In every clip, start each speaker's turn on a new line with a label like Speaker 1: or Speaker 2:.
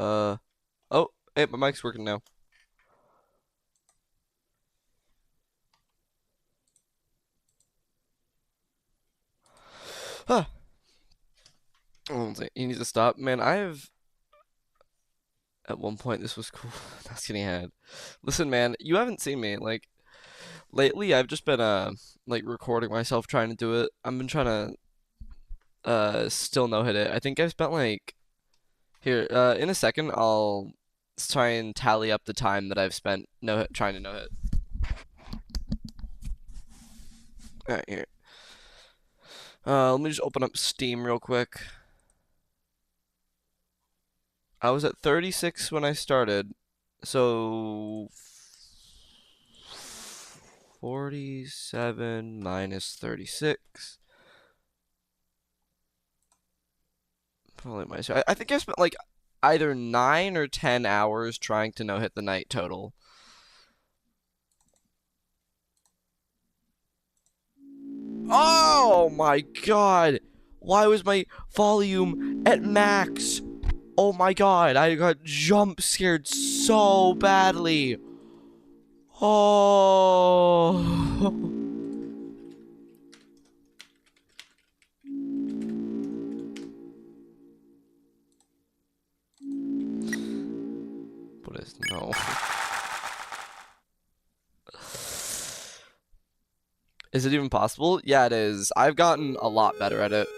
Speaker 1: Oh, hey, my mic's working now. Huh. Oh, you need to stop. Man, I have. At one point, this was cool. That's getting ahead. Listen, man, you haven't seen me. Like, lately, I've just been, like, recording myself trying to do it. I've been trying to, still no hit it. I think I've spent, like. Here, in a second, I'll try and tally up the time that I've spent no hit, trying to no hit. Alright, here. Let me just open up Steam real quick. I was at 36 when I started, so 47 minus 36. Probably my. I think I spent like either 9 or 10 hours trying to no hit the night total. Oh my god! Why was my volume at max? Oh my god, I got jump scared so badly. Oh. What is no? Is it even possible? Yeah, it is. I've gotten a lot better at it.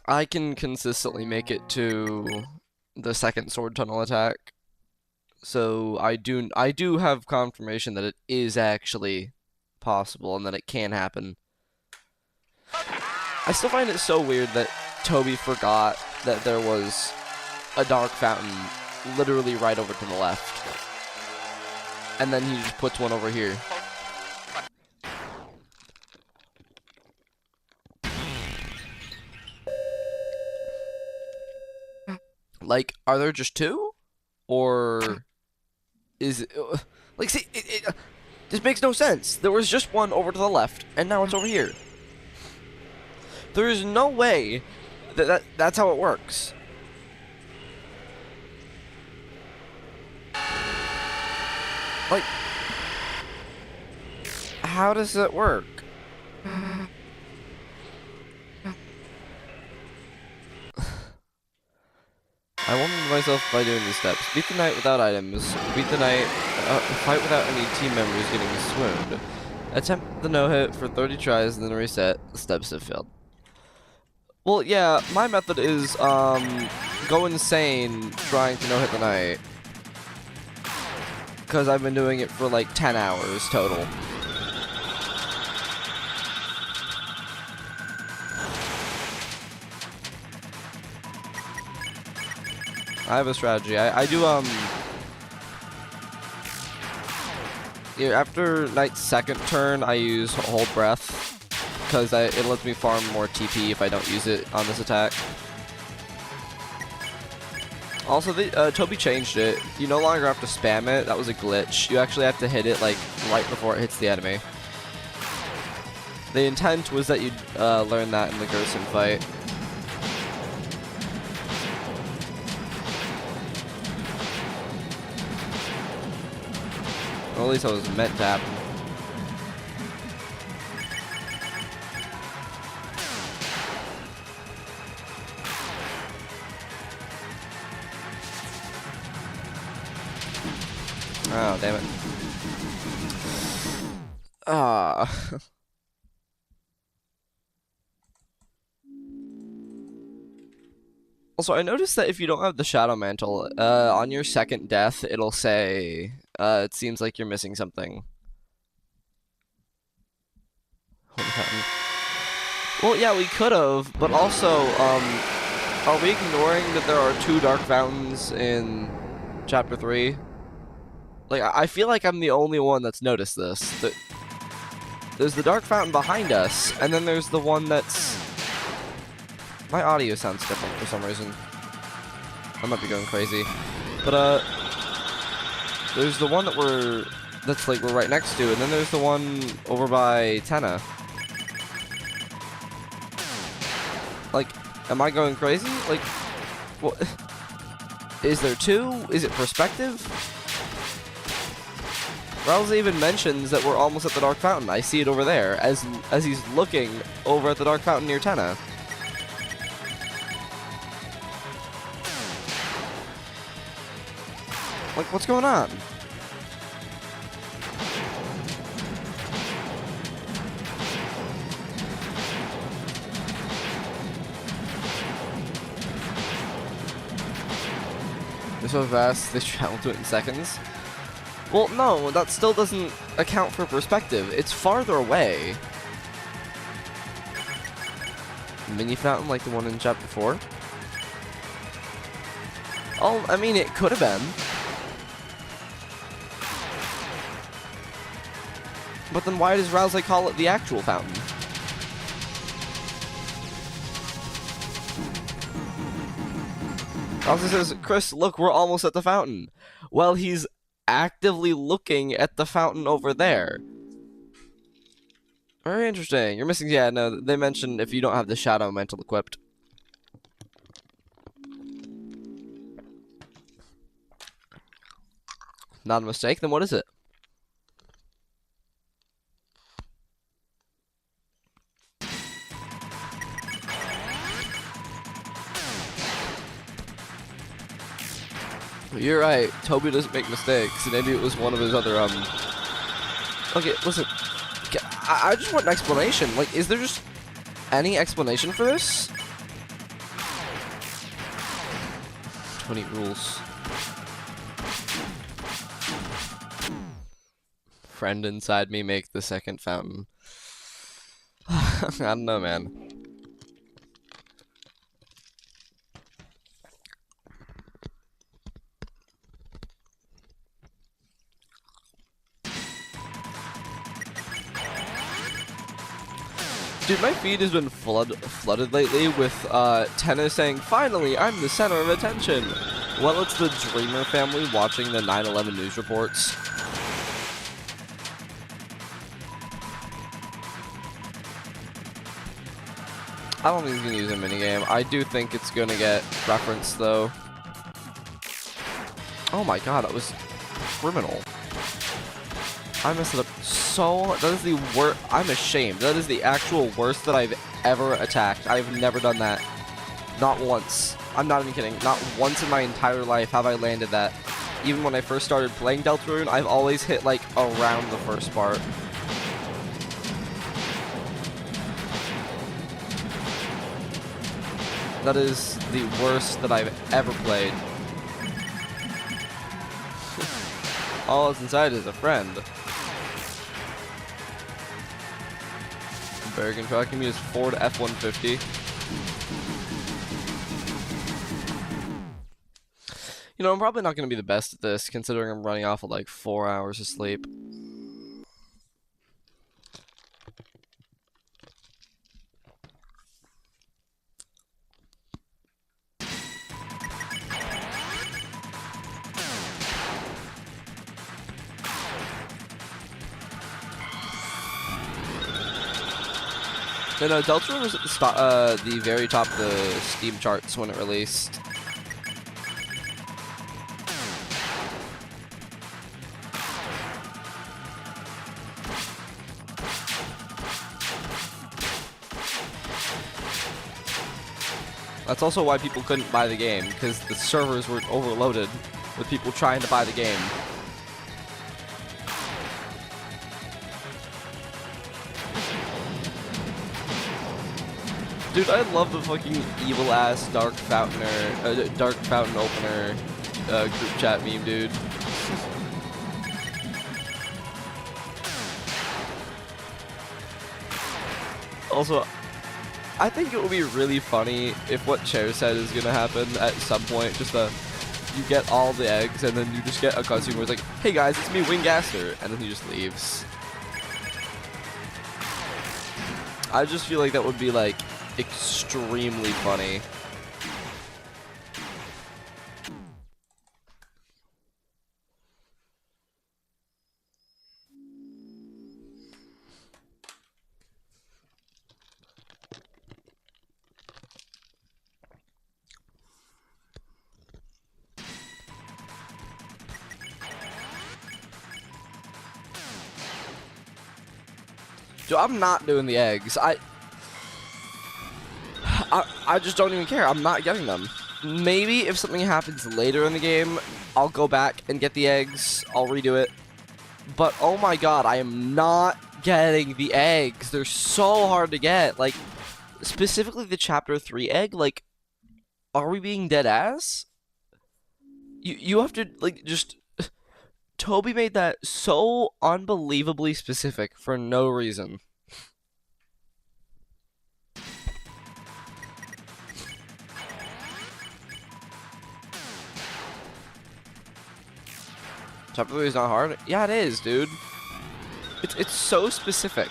Speaker 1: I can consistently make it to the second sword tunnel attack. So I do have confirmation that it is actually possible and that it can happen. I still find it so weird that Toby forgot that there was a dark fountain literally right over to the left. And then he just puts one over here. Like, are there just two? Or is it... Like, see, this makes no sense. There was just one over to the left, and now it's over here. There is no way that's how it works. Like, how does it work? I warmed myself by doing these steps. Beat the night without items. Beat the night. Fight without any team members getting swooned. Attempt the no-hit for 30 tries and then reset. The steps have failed. Well, yeah, my method is, go insane trying to no-hit the night. Because I've been doing it for like 10 hours total. I have a strategy. I do, yeah, after Knight's second turn, I use Hold Breath. Because it lets me farm more TP if I don't use it on this attack. Also, Toby changed it. You no longer have to spam it. That was a glitch. You actually have to hit it, like, right before it hits the enemy. The intent was that you'd learn that in the Gerson fight. Or at least I was meant to happen. Oh, damn it. Ah. Also, I noticed that if you don't have the Shadow Mantle, on your second death, it'll say, it seems like you're missing something. Well, yeah, we could have, but also, are we ignoring that there are two Dark Fountains in Chapter 3? Like, I feel like I'm the only one that's noticed this. There's the Dark Fountain behind us, and then there's the one that's... My audio sounds different for some reason. I might be going crazy. But, there's the one that's like we're right next to, and then there's the one over by Tenna. Like, am I going crazy? Like, what? Is there two? Is it perspective? Rowsey even mentions that we're almost at the Dark Fountain. I see it over there, as he's looking over at the Dark Fountain near Tenna. Like, what's going on? They're so fast, they travel to it in seconds. Well, no, that still doesn't account for perspective. It's farther away. Mini fountain like the one in Chapter 4? Oh, I mean, it could have been. But then why does Rowsey call it the actual fountain? Rowsey says, Chris, look, we're almost at the fountain. Well, he's actively looking at the fountain over there. Very interesting. You're missing, yeah, no, they mentioned if you don't have the Shadow Mantle equipped. Not a mistake, then what is it? You're right, Toby doesn't make mistakes. Maybe it was one of his other, Okay, listen. I just want an explanation. Like, is there just any explanation for this? 20 rules. Friend inside me make the second fountain. I don't know, man. Dude, my feed has been flooded lately with Tenna saying, "Finally, I'm the center of attention." Well, it's the Dreamer family watching the 9/11 news reports. I don't think he's gonna use a minigame. I do think it's gonna get referenced though. Oh my god, that was criminal. I messed it up so much. That is the worst. I'm ashamed. That is the actual worst that I've ever attacked. I've never done that. Not once. I'm not even kidding. Not once in my entire life have I landed that. Even when I first started playing Deltarune, I've always hit like around the first part. That is the worst that I've ever played. All that's inside is a friend. Very control. I can use Ford F-150. You know, I'm probably not going to be the best at this, considering I'm running off of like 4 hours of sleep. No, no, Deltarune was at the very top of the Steam charts when it released. That's also why people couldn't buy the game, because the servers were overloaded with people trying to buy the game. Dude, I love the fucking evil-ass Dark Fountain opener group chat meme, dude. Also, I think it would be really funny if what Chair said is gonna happen at some point, just you get all the eggs and then you just get a cutscene where it's like, "Hey guys, it's me, Wingaster," and then he just leaves. I just feel like that would be like extremely funny. Dude, I'm not doing the eggs. I just don't even care. I'm not getting them. Maybe if something happens later in the game, I'll go back and get the eggs. I'll redo it. But oh my god, I am not getting the eggs. They're so hard to get. Like, specifically the Chapter 3 egg. Like, are we being dead ass? You have to, like, just... Toby made that so unbelievably specific for no reason. Chapter 3 is not hard? Yeah, it is, dude. It's so specific.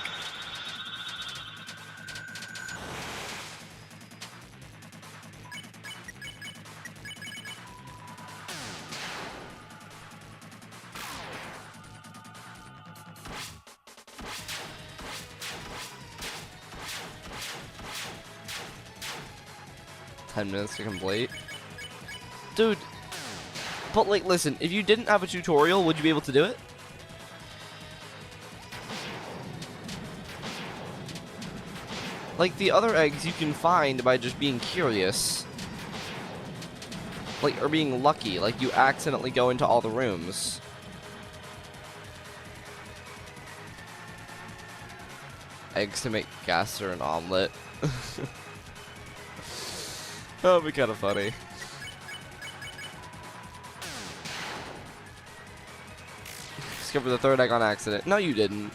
Speaker 1: $10 to complete. Dude. But, like, listen, if you didn't have a tutorial, would you be able to do it? Like, the other eggs you can find by just being curious. Like, or being lucky. Like, you accidentally go into all the rooms. Eggs to make gas or an omelet. That would be kind of funny. Discovered the third egg on accident. No, you didn't.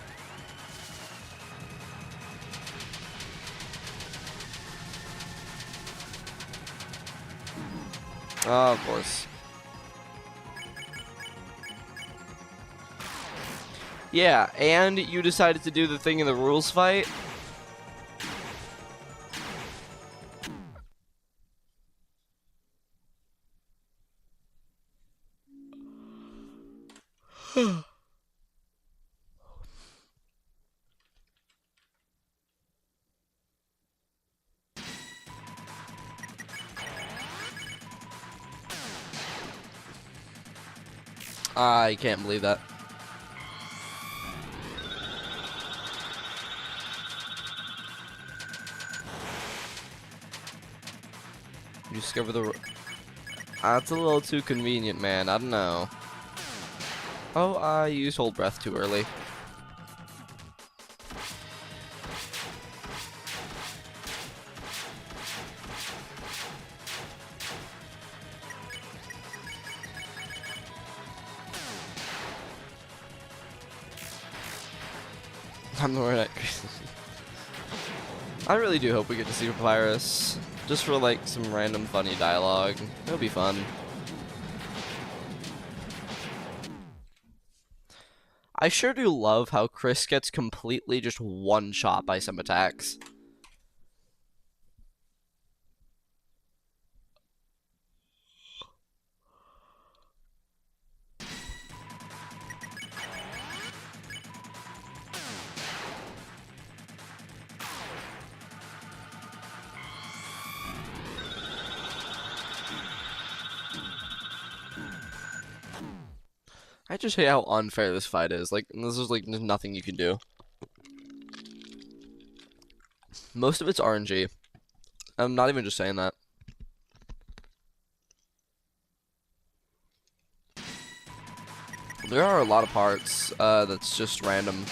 Speaker 1: Oh, of course. Yeah, and you decided to do the thing in the rules fight. I can't believe that. You discover the... That's a little too convenient, man. I don't know. Oh, I used hold breath too early. I'm the one that... I really do hope we get to see Papyrus. Just for, like, some random funny dialogue. It'll be fun. I sure do love how Chris gets completely just one-shot by some attacks. I just hate how unfair this fight is. Like, this is like, there's nothing you can do. Most of it's RNG. I'm not even just saying that. There are a lot of parts that's just random.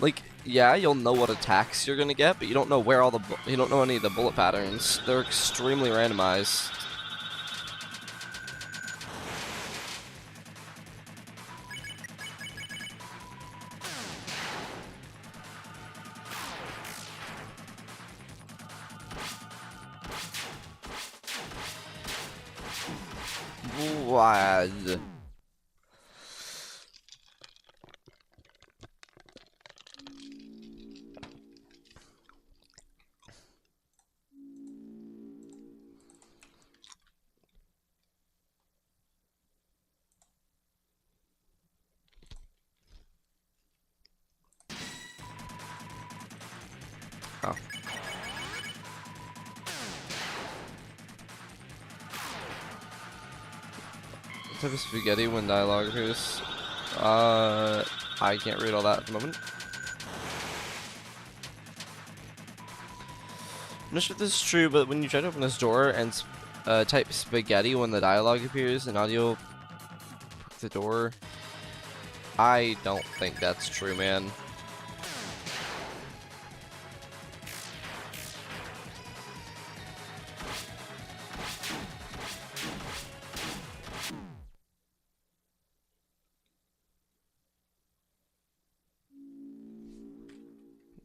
Speaker 1: Like, yeah, you'll know what attacks you're gonna get, but you don't know where all the you don't know any of the bullet patterns. They're extremely randomized. What? Oh. What type of spaghetti when dialogue appears? I can't read all that at the moment. I'm not sure if this is true, but when you try to open this door and type spaghetti when the dialogue appears in audio, the door. I don't think that's true, man.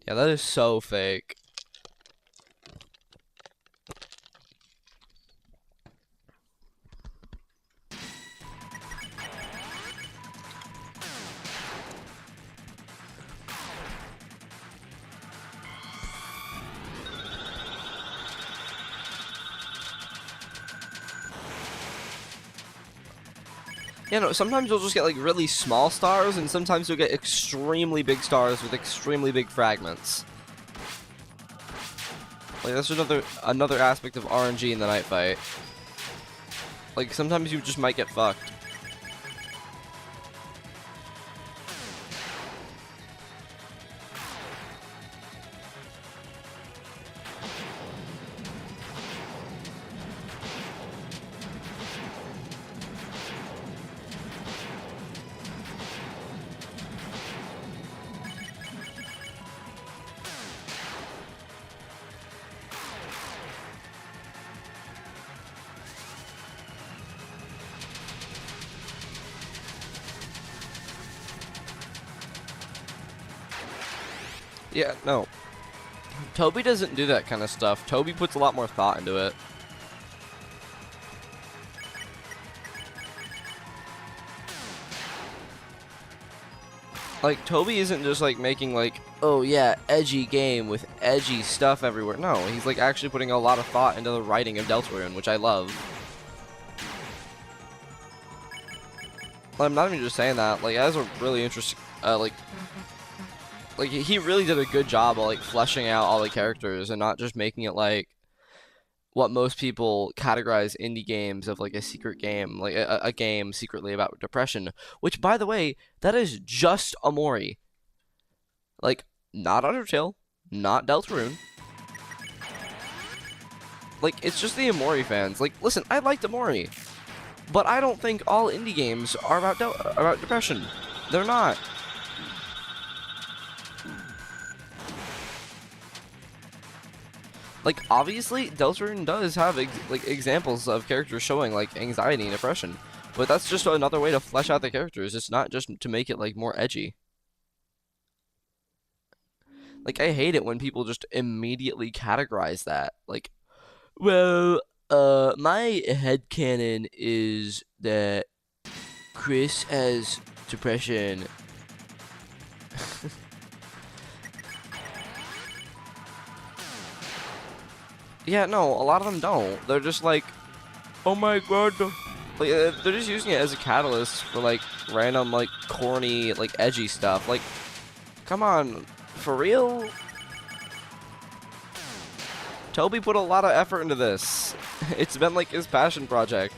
Speaker 1: Yeah, that is so fake. Yeah, no, sometimes you'll just get like really small stars, and sometimes you'll get extremely big stars with extremely big fragments. Like, that's another aspect of RNG in the night fight. Like, sometimes you just might get fucked. Yeah, no. Toby doesn't do that kind of stuff. Toby puts a lot more thought into it. Like, Toby isn't just, like, making, like, oh, yeah, edgy game with edgy stuff everywhere. No, he's, like, actually putting a lot of thought into the writing of Deltarune, which I love. I'm not even just saying that. Like, as a really interesting, like, he really did a good job of, like, fleshing out all the characters and not just making it, like, what most people categorize indie games of, like, a secret game, like a game secretly about depression, which, by the way, that is just Omori. Like, not Undertale, not Deltarune. Like, it's just the Omori fans. Like, listen, I liked Omori, but I don't think all indie games are about depression. They're not. Like, obviously, Deltarune does have, like, examples of characters showing, like, anxiety and depression. But that's just another way to flesh out the characters. It's not just to make it, like, more edgy. Like, I hate it when people just immediately categorize that. Like, well, my headcanon is that Chris has depression. Yeah, no, a lot of them don't. They're just like, oh my god. Like, they're just using it as a catalyst for, like, random, like, corny, like, edgy stuff. Like, come on, for real? Toby put a lot of effort into this. It's been, like, his passion project.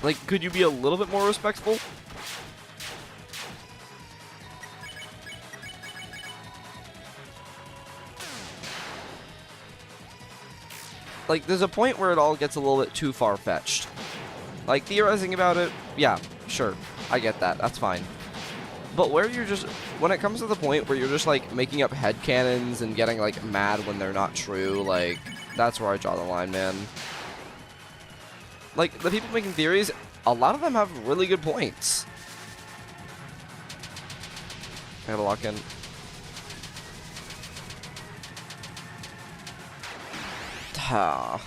Speaker 1: Like, could you be a little bit more respectful? Like, there's a point where it all gets a little bit too far-fetched. Like, theorizing about it, yeah, sure, I get that, that's fine. But where you're just, when it comes to the point where you're just, like, making up headcanons and getting, like, mad when they're not true, like, that's where I draw the line, man. Like, the people making theories, a lot of them have really good points. I gotta lock in. I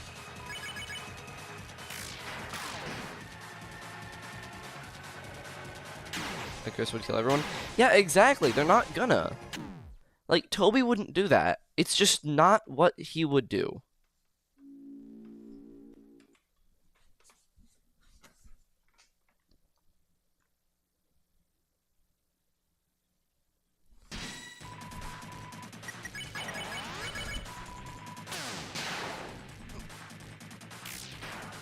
Speaker 1: Chris would kill everyone. Yeah, exactly. They're not gonna. Like, Toby wouldn't do that. It's just not what he would do.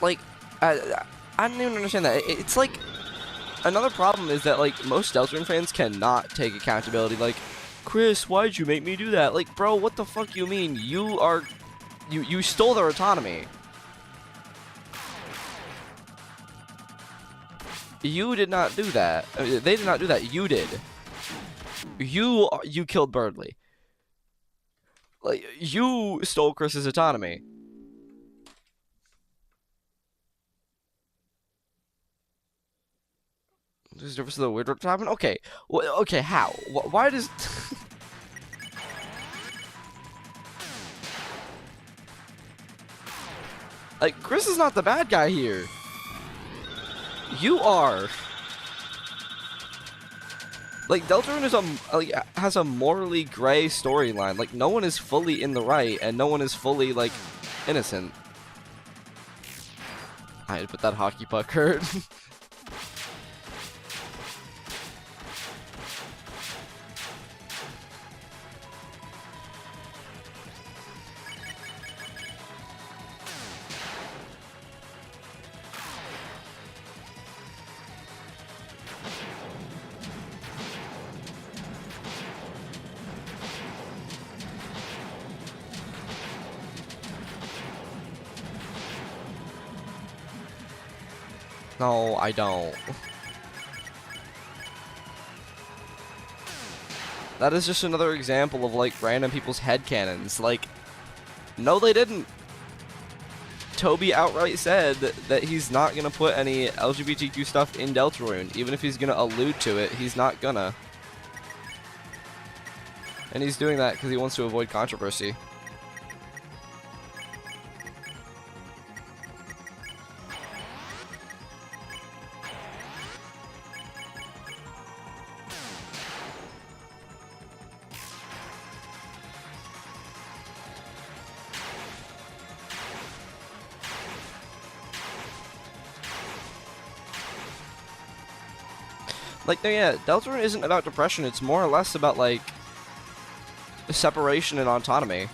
Speaker 1: Like, I don't even understand that. It's like, another problem is that, like, most Deltarune fans cannot take accountability. Like, Chris, why'd you make me do that? Like, bro, what the fuck you mean? You stole their autonomy. You did not do that. They did not do that. You did. You killed Berdly. Like, you stole Chris's autonomy. There's a difference in the weird what happened? Okay. Well, okay, how? Why does... Like, Chris is not the bad guy here. You are. Like, Deltarune is has a morally gray storyline. Like, no one is fully in the right, and no one is fully, like, innocent. I had to put that hockey puck hurt. No, I don't. That is just another example of, like, random people's headcanons. Like, no, they didn't. Toby outright said that he's not gonna put any LGBTQ stuff in Deltarune. Even if he's gonna allude to it, he's not gonna. And he's doing that because he wants to avoid controversy. Like, no, yeah, Deltarune isn't about depression. It's more or less about, like, separation and autonomy.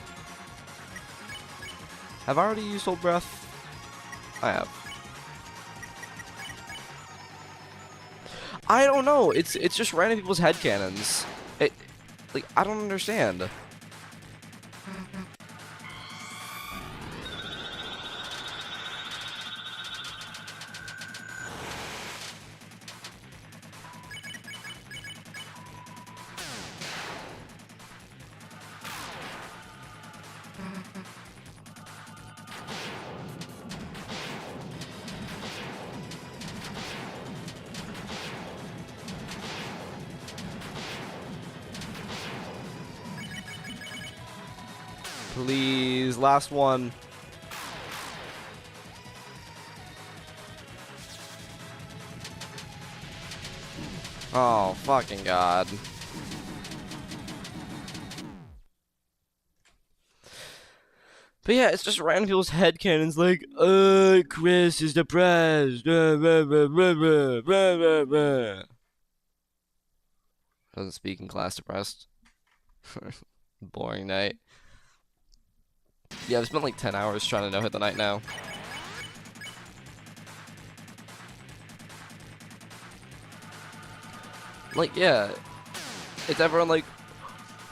Speaker 1: Have I already used Hold Breath? I have. I don't know. It's just random people's headcanons. Like, I don't understand. Please, last one. Oh, fucking God. But yeah, it's just random people's headcanons like, Chris is depressed. Doesn't speak in class depressed. Boring night. Yeah, I've spent like 10 hours trying to no-hit the night now. Like, yeah. It's everyone like,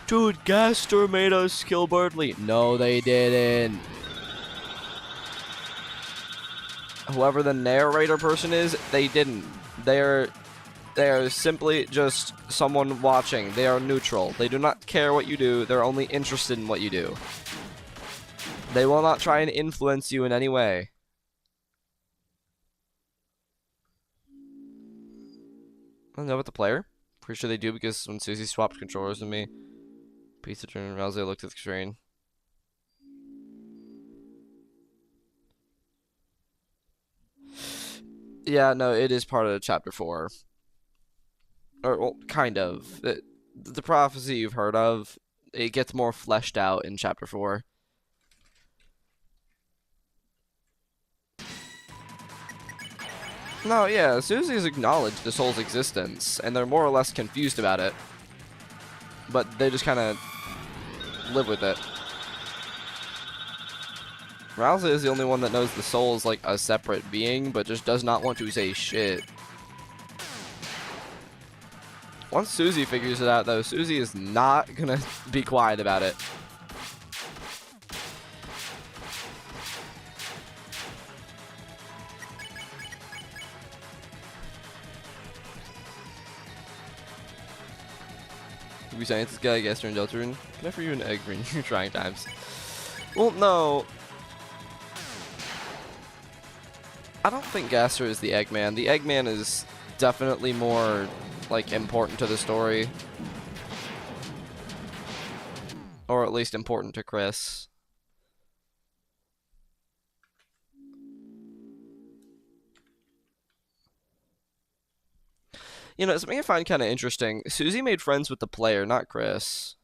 Speaker 1: dude, Gaster made us kill Berdly. No, they didn't. Whoever the narrator person is, they didn't. They are simply just someone watching. They are neutral. They do not care what you do. They're only interested in what you do. They will not try and influence you in any way. I don't know about the player. Pretty sure they do because when Susie swapped controllers with me, Pizza turned and Rousey looked at the screen. Yeah, no, it is part of Chapter 4. Or, well, kind of. The prophecy you've heard of, it gets more fleshed out in Chapter 4. No, yeah, Susie's acknowledged the soul's existence, and they're more or less confused about it. But they just kind of live with it. Rousey is the only one that knows the soul is like a separate being, but just does not want to say shit. Once Susie figures it out, though, Susie is not gonna be quiet about it. We science this guy, Gaster and Deltarune. Can I offer you an egg when you're trying times? Well, no. I don't think Gaster is the Eggman. The Eggman is definitely more, like, important to the story. Or at least important to Chris. You know, something I find kind of interesting. Susie made friends with the player, not Chris.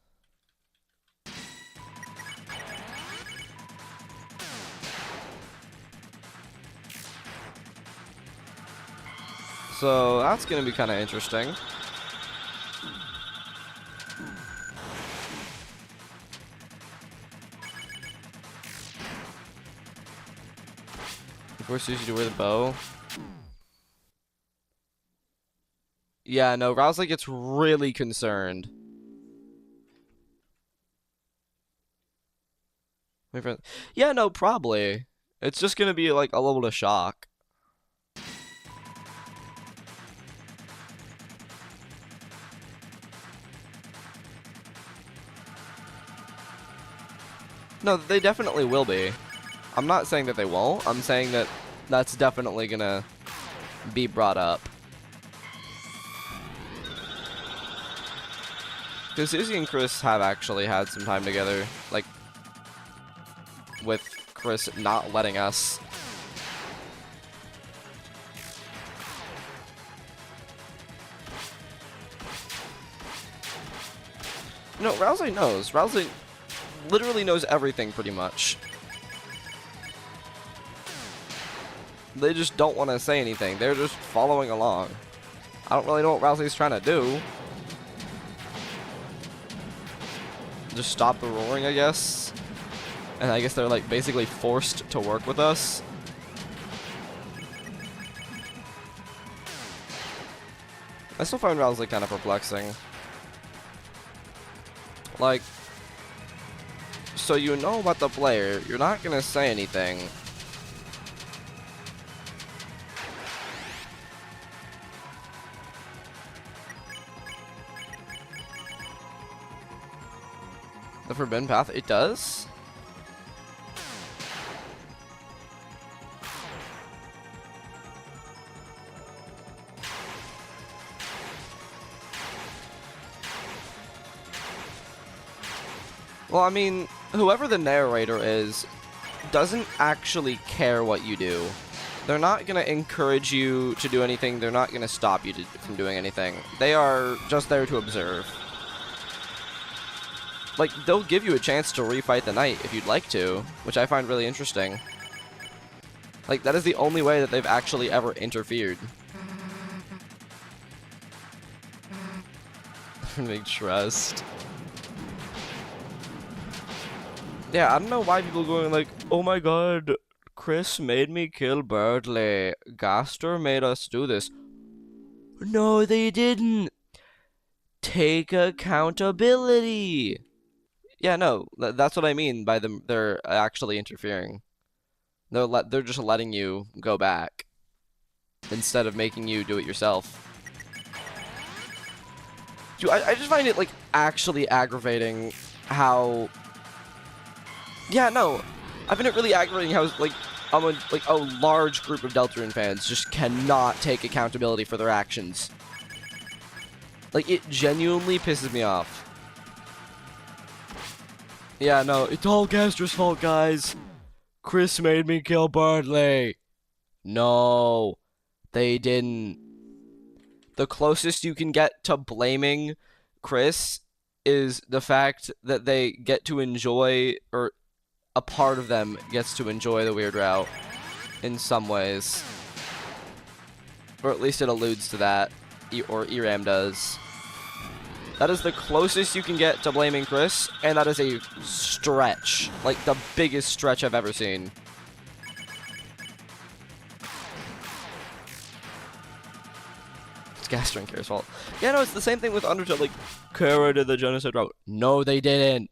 Speaker 1: So that's going to be kind of interesting. Force Susie to wear the bow. Yeah, no, Rowsley gets really concerned. My friend. Yeah, no, probably. It's just gonna be like a little bit of shock. No, they definitely will be. I'm not saying that they won't. I'm saying that that's definitely gonna be brought up. Because Susie and Chris have actually had some time together, like, with Chris not letting us. No, Rowsley knows. Rowsley literally knows everything, pretty much. They just don't want to say anything. They're just following along. I don't really know what Rowsley's trying to do. Just stop the roaring, I guess. And I guess they're, like, basically forced to work with us. I still find Rowsley kind of perplexing. Like, so you know about the player, you're not gonna say anything. The Forbidden Path, it does? Well, I mean, whoever the narrator is doesn't actually care what you do. They're not going to encourage you to do anything. They're not going to stop you from doing anything. They are just there to observe. Like, they'll give you a chance to refight the knight if you'd like to, which I find really interesting. Like, that is the only way that they've actually ever interfered. Big trust. Yeah, I don't know why people are going like, oh my god, Chris made me kill Berdly. Gaster made us do this. No, they didn't. Take accountability. Yeah, no, that's what I mean by them. They're actually interfering. They're just letting you go back instead of making you do it yourself. Dude, I just find it, like, actually aggravating how. Yeah, no, I find it really aggravating how, like, a large group of Deltarune fans just cannot take accountability for their actions. Like, it genuinely pisses me off. Yeah, no, it's all Gaster's fault, guys. Chris made me kill Berdly. No, they didn't. The closest you can get to blaming Chris is the fact that they get to enjoy, or a part of them gets to enjoy the weird route in some ways. Or at least it alludes to that, or Eram does. That is the closest you can get to blaming Chris, and that is a stretch. Like, the biggest stretch I've ever seen. Gastron Kara's fault. Yeah, no, it's the same thing with Undertale. Like, Kara did the genocide route. No, they didn't.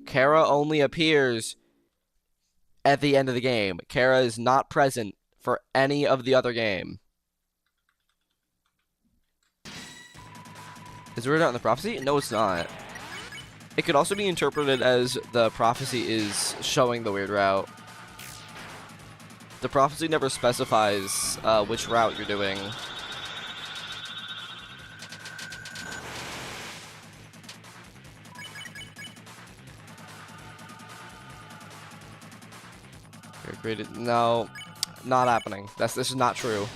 Speaker 1: Kara only appears at the end of the game. Kara is not present for any of the other game. Is the weird route in the prophecy? No, it's not. It could also be interpreted as the prophecy is showing the weird route. The prophecy never specifies which route you're doing. No, not happening. This is not true.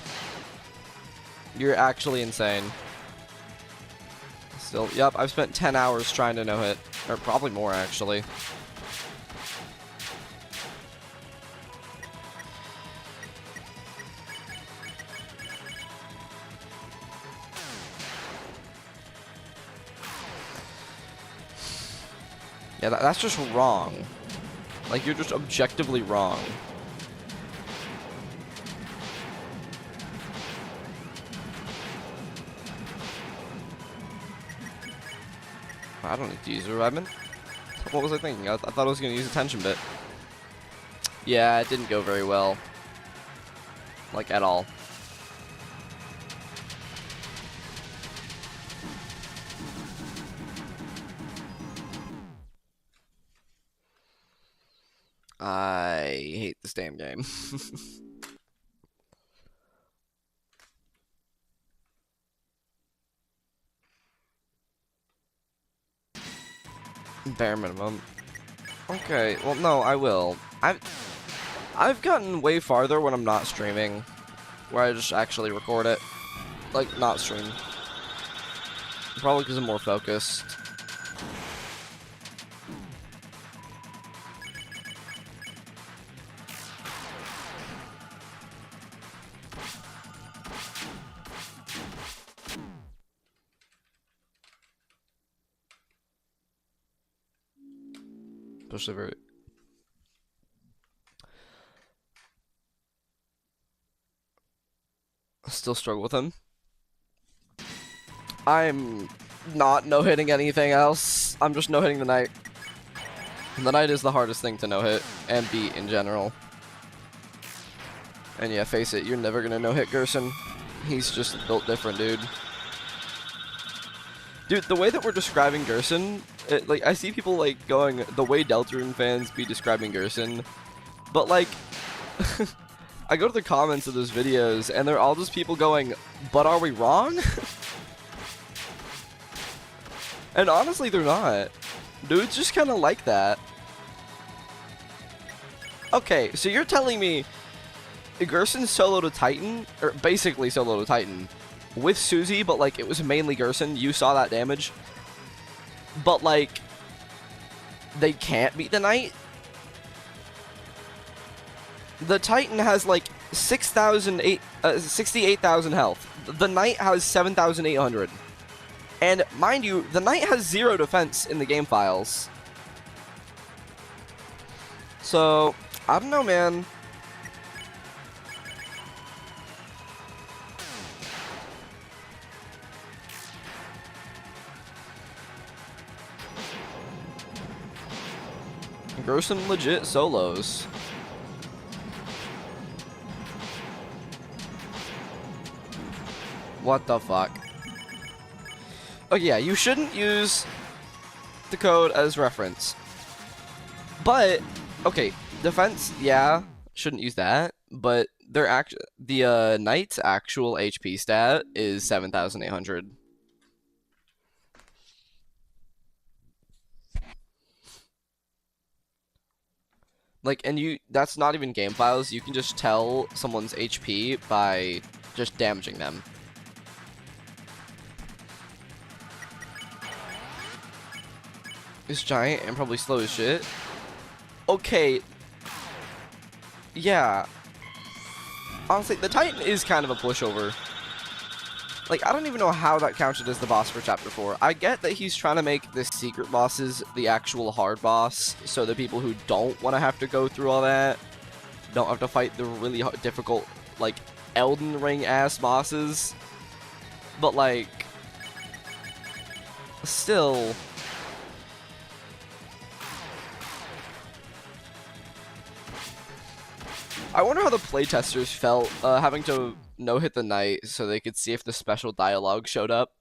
Speaker 1: You're actually insane. Still, yep, I've spent 10 hours trying to no-hit. Or probably more, actually. Yeah, that's just wrong. Like, you're just objectively wrong. I don't need to use Revivement. What was I thinking? I thought I was going to use Attention Bit. Yeah, it didn't go very well. Like, at all. I hate this damn game. Bare minimum. Okay, well, no, I will. I've gotten way farther when I'm not streaming, where I just actually record it. Like, not stream. Probably because I'm more focused. Especially very... Still struggle with him. I'm not no-hitting anything else. I'm just no-hitting the Knight. And the Knight is the hardest thing to no-hit and beat in general. And yeah, face it, you're never gonna no-hit Gerson. He's just built different, dude. Dude, the way that we're describing Gerson, like, I see people, like, going, the way Deltarune fans be describing Gerson, but, like, I go to the comments of those videos, and they're all just people going, but are we wrong? And honestly, they're not. Dude's just kind of like that. Okay, so you're telling me Gerson solo to Titan, or basically solo to Titan, with Susie, but, like, it was mainly Gerson. You saw that damage. But, like, they can't beat the Knight? The Titan has, like, 68,000 health. The Knight has 7,800. And, mind you, the Knight has 0 defense in the game files. So, I don't know, man. Gerson legit solos. What the fuck? Oh yeah, you shouldn't use the code as reference. But, okay, defense, yeah, shouldn't use that. But the Knight's actual HP stat is 7,800. Like, and that's not even game files. You can just tell someone's HP by just damaging them. It's giant and probably slow as shit. Okay. Yeah. Honestly, the Titan is kind of a pushover. Like, I don't even know how that counted as the boss for Chapter 4. I get that he's trying to make the secret bosses the actual hard boss, so the people who don't want to have to go through all that don't have to fight the really difficult, like, Elden Ring ass bosses, but like still. I wonder how the playtesters felt having to no-hit the knight so they could see if the special dialogue showed up.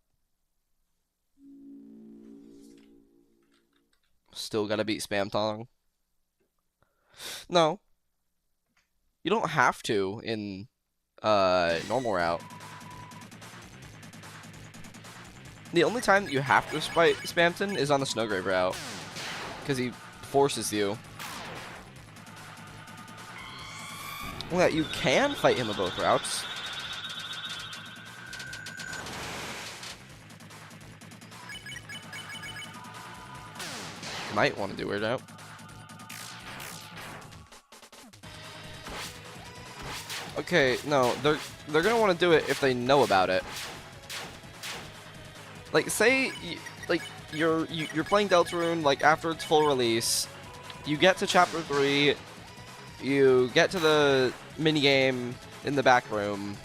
Speaker 1: Still gotta beat Spamton. No, you don't have to in normal route. The only time that you have to fight Spamton is on the Snowgrave route, because he forces you. Well, you can fight him in both routes. You might want to do weird out. Okay, no, they're gonna want to do it if they know about it. Like, say, like you're playing Deltarune, like after its full release, you get to Chapter 3, you get to the minigame in the back room,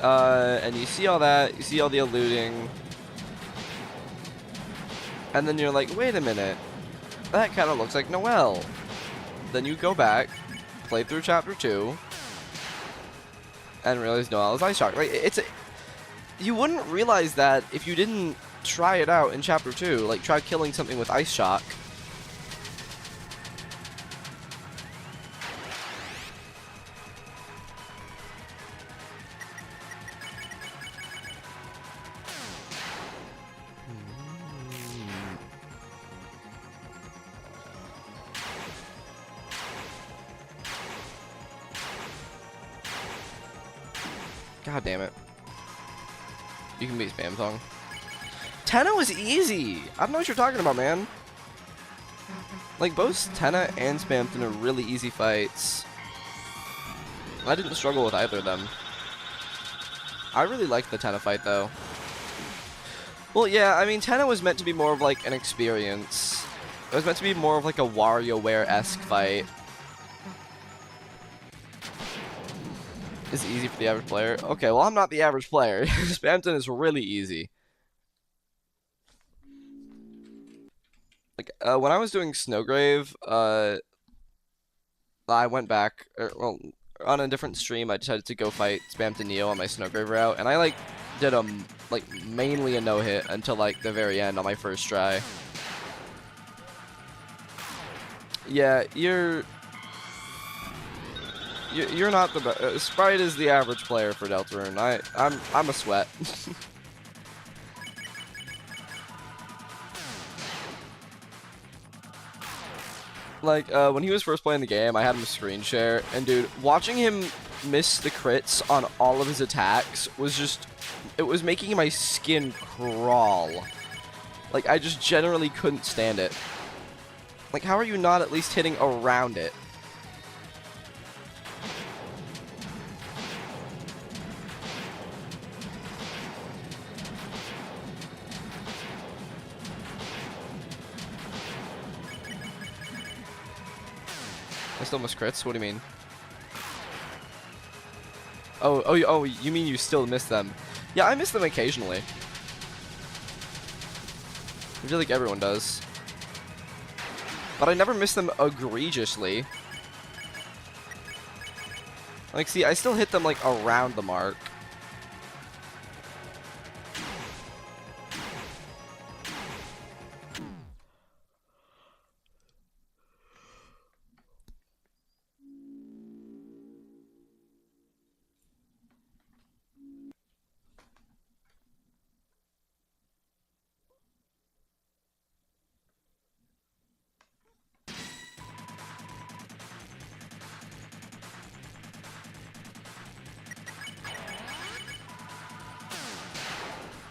Speaker 1: and you see all that, you see all the eluding, and then you're like, wait a minute, that kind of looks like Noelle. Then you go back, play through Chapter 2, and realize Noelle is Ice Shock. Like, you wouldn't realize that if you didn't try it out in Chapter 2, like try killing something with Ice Shock. God damn it. You can beat Spamton. Tenna was easy! I don't know what you're talking about, man. Like, both Tenna and Spamton are really easy fights. I didn't struggle with either of them. I really liked the Tenna fight, though. Well, yeah, I mean, Tenna was meant to be more of, like, an experience. It was meant to be more of, like, a WarioWare-esque fight. Is it easy for the average player? Okay, well, I'm not the average player. Spamton is really easy. Like, when I was doing Snowgrave, I went back, well, on a different stream, I decided to go fight Spamton Neo on my Snowgrave route, and I, like, did like, mainly a no-hit until, like, the very end on my first try. Yeah, you're not the best. Sprite is the average player for Deltarune. I'm a sweat. Like, when he was first playing the game, I had him screen share, and dude, watching him miss the crits on all of his attacks was just, it was making my skin crawl. Like, I just generally couldn't stand it. Like, how are you not at least hitting around it? I still miss crits? What do you mean? Oh, you mean you still miss them? Yeah, I miss them occasionally. I feel like everyone does. But I never miss them egregiously. Like, see, I still hit them, like, around the mark.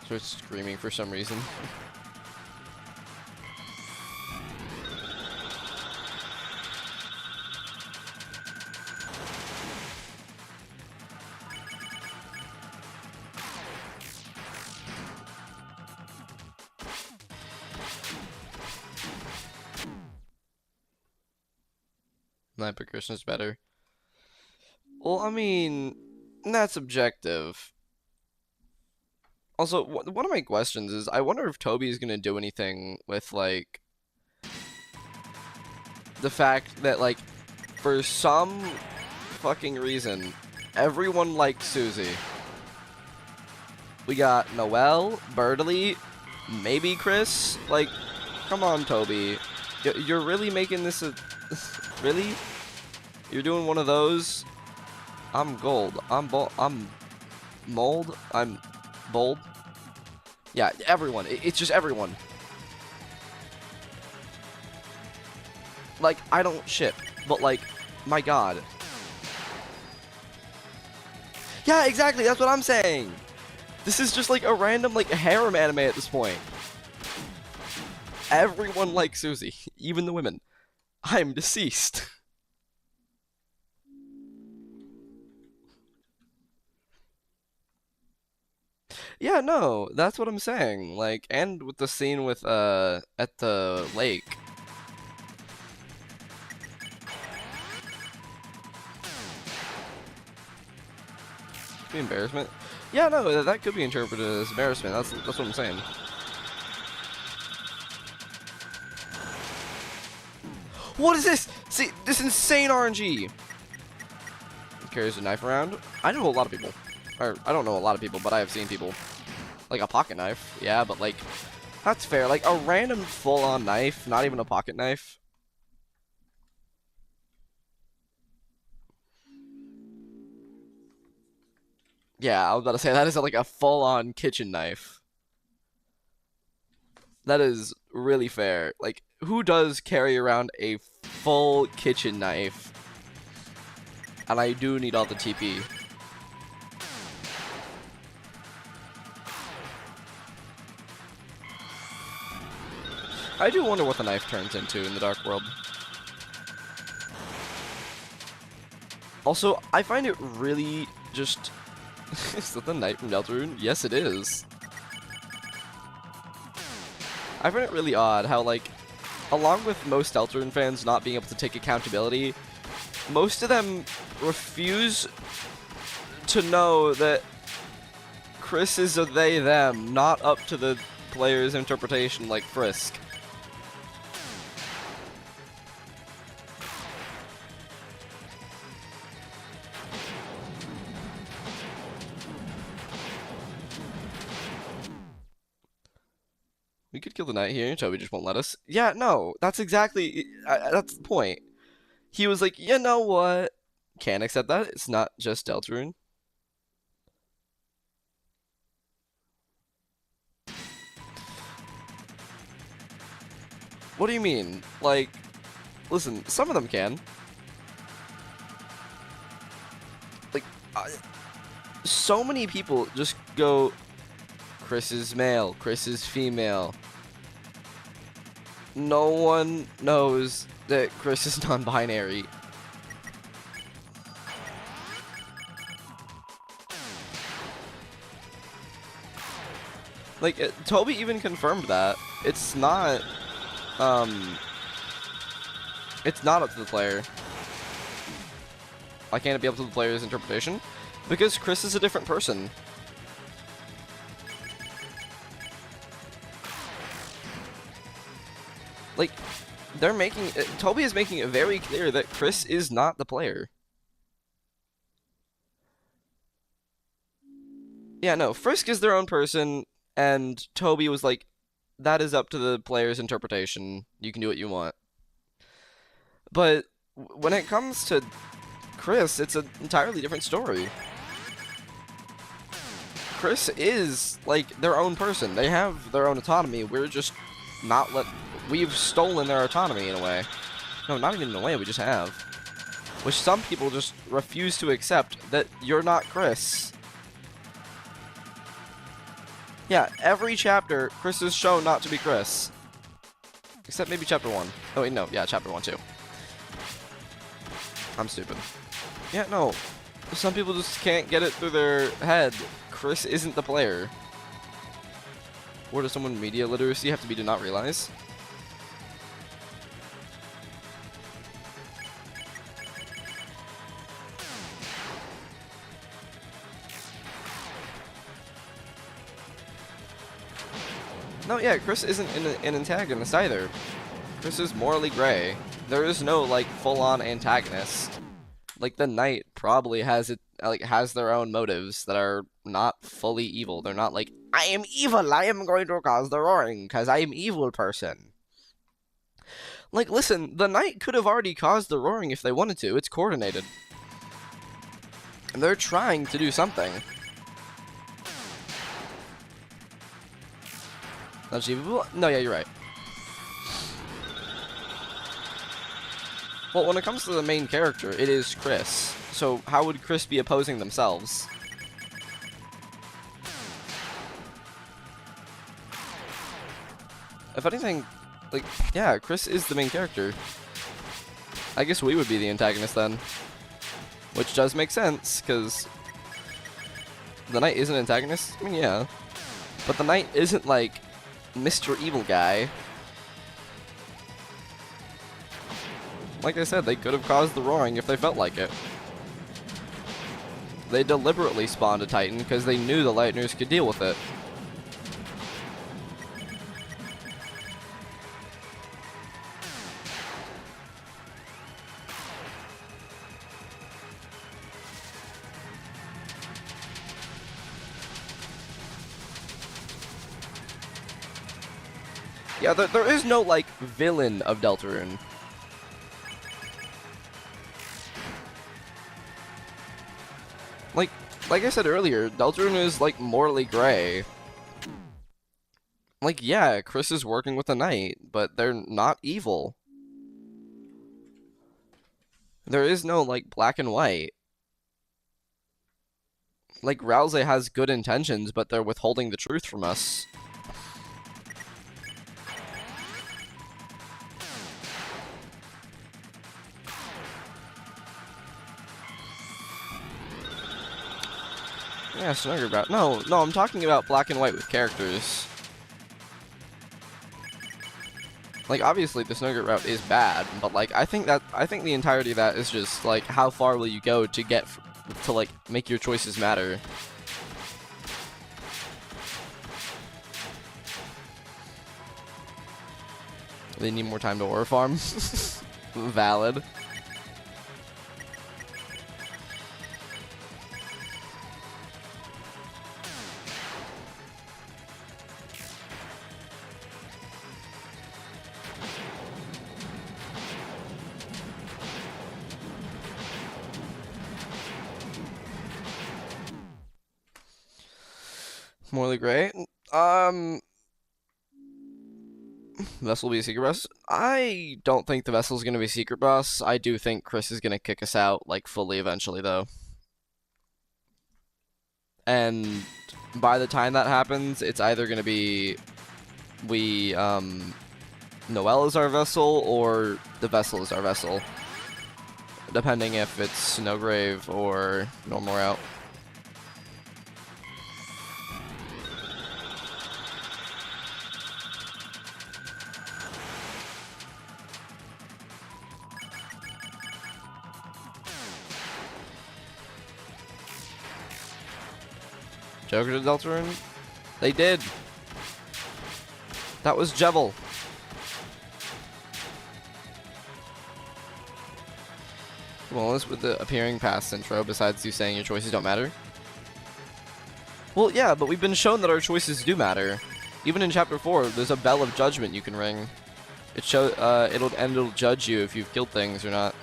Speaker 1: Starts screaming for some reason. My progression is better. Well, I mean, That's objective. Also, one of my questions is, I wonder if Toby's gonna do anything with, like, the fact that, like, for some fucking reason, everyone likes Susie. We got Noelle, Bertley, maybe Chris. Like, come on, Toby. You're really making this a... Really? You're doing one of those? I'm gold. I'm mold. I'm bold. Yeah, everyone. It's just everyone. Like, I don't ship, but, like, my god. Yeah, exactly. That's what I'm saying. This is just like a random, like, harem anime at this point. Everyone likes Susie, even the women. I'm deceased. Yeah, no, that's what I'm saying. Like, and with the scene with, at the lake. The embarrassment? Yeah, no, that could be interpreted as embarrassment. That's what I'm saying. What is this? See, this insane RNG. Carries a knife around. I know a lot of people. Or, I don't know a lot of people, but I have seen people. Like a pocket knife. Yeah, but like, that's fair. Like a random full-on knife, not even a pocket knife. Yeah, I was about to say, that is like a full-on kitchen knife. That is really fair. Like, who does carry around a full kitchen knife? And I do need all the TP. I do wonder what the knife turns into in the Dark World. Also, I find it really just... Is that the knight from Deltarune? Yes, it is. I find it really odd how, like, along with most Deltarune fans not being able to take accountability, most of them refuse to know that Chris is a they-them, not up to the player's interpretation like Frisk. We could kill the knight here, Toby just won't let us. Yeah, no, that's exactly, that's the point. He was like, you know what? Can't accept that. It's not just Deltarune. What do you mean? Like, listen, some of them can. Like, so many people just go, Chris is male, Chris is female. No one knows that Chris is non-binary. Like, Toby even confirmed that. It's not up to the player. Why can't it be up to the player's interpretation? Because Chris is a different person. Like, they're making... Toby is making it very clear that Chris is not the player. Yeah, no, Frisk is their own person, and Toby was like, that is up to the player's interpretation. You can do what you want. But when it comes to Chris, it's an entirely different story. Chris is, like, their own person. They have their own autonomy. We're just not we've stolen their autonomy in a way. No, not even in a way, we just have. Which some people just refuse to accept that you're not Chris. Yeah, every chapter, Chris is shown not to be Chris. Except maybe chapter 1. Oh, wait, no. Yeah, chapter 1, too. I'm stupid. Yeah, no. Some people just can't get it through their head. Chris isn't the player. Or does someone media literacy have to be to not realize? No, yeah, Chris isn't an antagonist either. Chris is morally gray. There is no, like, full-on antagonist. Like, the Knight probably has their own motives that are not fully evil. They're not like, I am evil, I am going to cause the roaring, because I am evil person. Like, listen, the Knight could have already caused the roaring if they wanted to. It's coordinated. And they're trying to do something. Achievable? No, yeah, you're right. Well, when it comes to the main character, it is Chris. So how would Chris be opposing themselves? If anything, like, yeah, Chris is the main character. I guess we would be the antagonist then. Which does make sense, because the Knight is an antagonist? I mean, yeah. But the Knight isn't, like, Mr. Evil Guy. Like I said, they could have caused the roaring if they felt like it. They deliberately spawned a Titan because they knew the Lightners could deal with it. Yeah, there is no, like, villain of Deltarune. Like I said earlier, Deltarune is, like, morally gray. Like, yeah, Chris is working with the Knight, but they're not evil. There is no, like, black and white. Like, Ralsei has good intentions, but they're withholding the truth from us. Yeah, Snuggerbat. No, I'm talking about black and white with characters. Like, obviously the Snugget route is bad, but like I think the entirety of that is just like how far will you go to get to like make your choices matter. They need more time to ore farm. Valid. Morally great. Vessel will be a secret boss. I don't think the Vessel's gonna be secret boss. I do think Chris is gonna kick us out, like, fully eventually, though. And by the time that happens, it's either gonna be Noelle is our Vessel, or the Vessel is our Vessel. Depending if it's Snowgrave or normal route. Joker to Deltarune? They did. That was Jevil. Well, this with the appearing past intro, besides you saying your choices don't matter? Well, yeah, but we've been shown that our choices do matter. Even in Chapter 4, there's a Bell of Judgment you can ring. It'll judge you if you've killed things or not.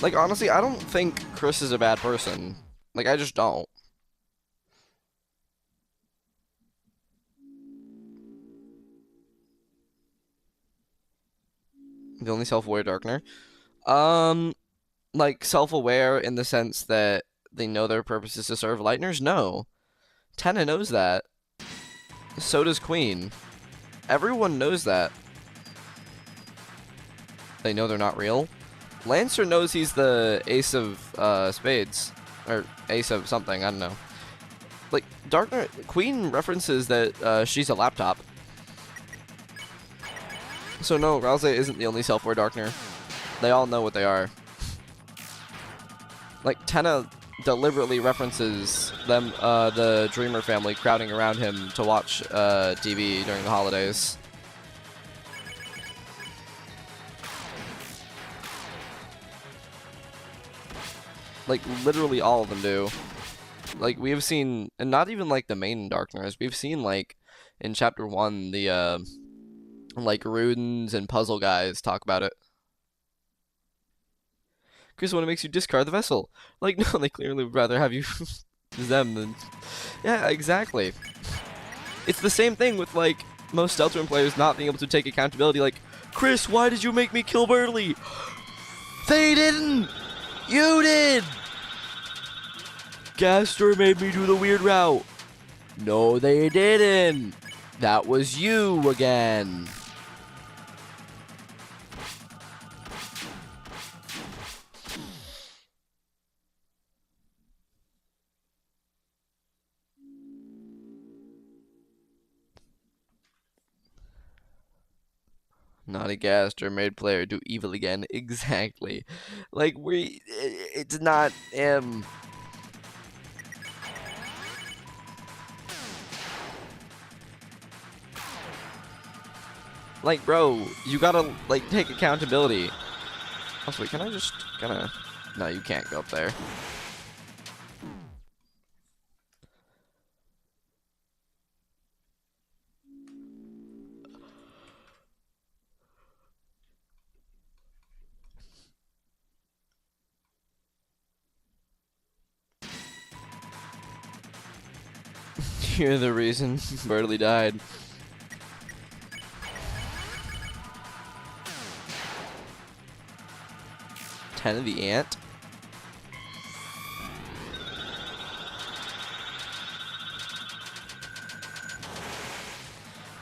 Speaker 1: Like, honestly, I don't think Chris is a bad person. Like, I just don't. The only self-aware Darkner? Like, self-aware in the sense that they know their purpose is to serve Lightners? No. Tenna knows that. So does Queen. Everyone knows that. They know they're not real. Lancer knows he's the ace of spades. Or ace of something, I don't know. Like, Queen references that she's a laptop. So no, Ralse isn't the only self-aware Darkner. They all know what they are. Like, Tenna deliberately references them, the Dreamer family crowding around him to watch TV during the holidays. Like, literally all of them do. Like, we have seen, and not even, like, the main Darkners, we've seen, like, in Chapter 1, the, like, Rudens and Puzzle guys talk about it. Chris, when it makes you discard the vessel. Like, no, they clearly would rather have you them than... Yeah, exactly. It's the same thing with, like, most Deltarune players not being able to take accountability. Like, Chris, why did you make me kill Burley? They didn't! You did! Gaster made me do the weird route. No, they didn't. That was you again. Naughty Gaster made player do evil again. Exactly. Like, it's not, like, bro, you gotta, like, take accountability. Also, wait, can I just, no, you can't go up there. You're the reason Burley died. Tenna the Ant?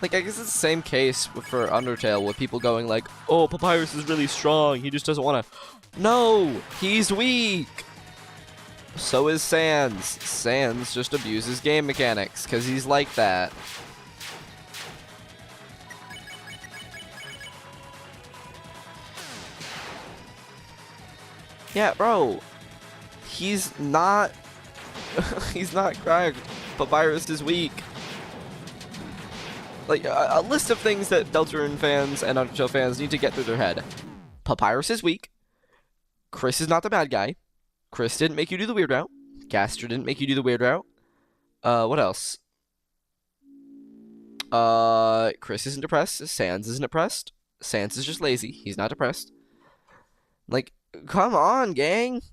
Speaker 1: Like, I guess it's the same case for Undertale with people going like, oh, Papyrus is really strong, he just doesn't want to... No! He's weak! So is Sans. Sans just abuses game mechanics, because he's like that. Yeah, bro. He's not... he's not cracked. Papyrus is weak. Like, a list of things that Deltarune fans and Undertale fans need to get through their head. Papyrus is weak. Chris is not the bad guy. Chris didn't make you do the weird route. Gaster didn't make you do the weird route. What else? Chris isn't depressed. Sans isn't depressed. Sans is just lazy. He's not depressed. Like, come on, gang.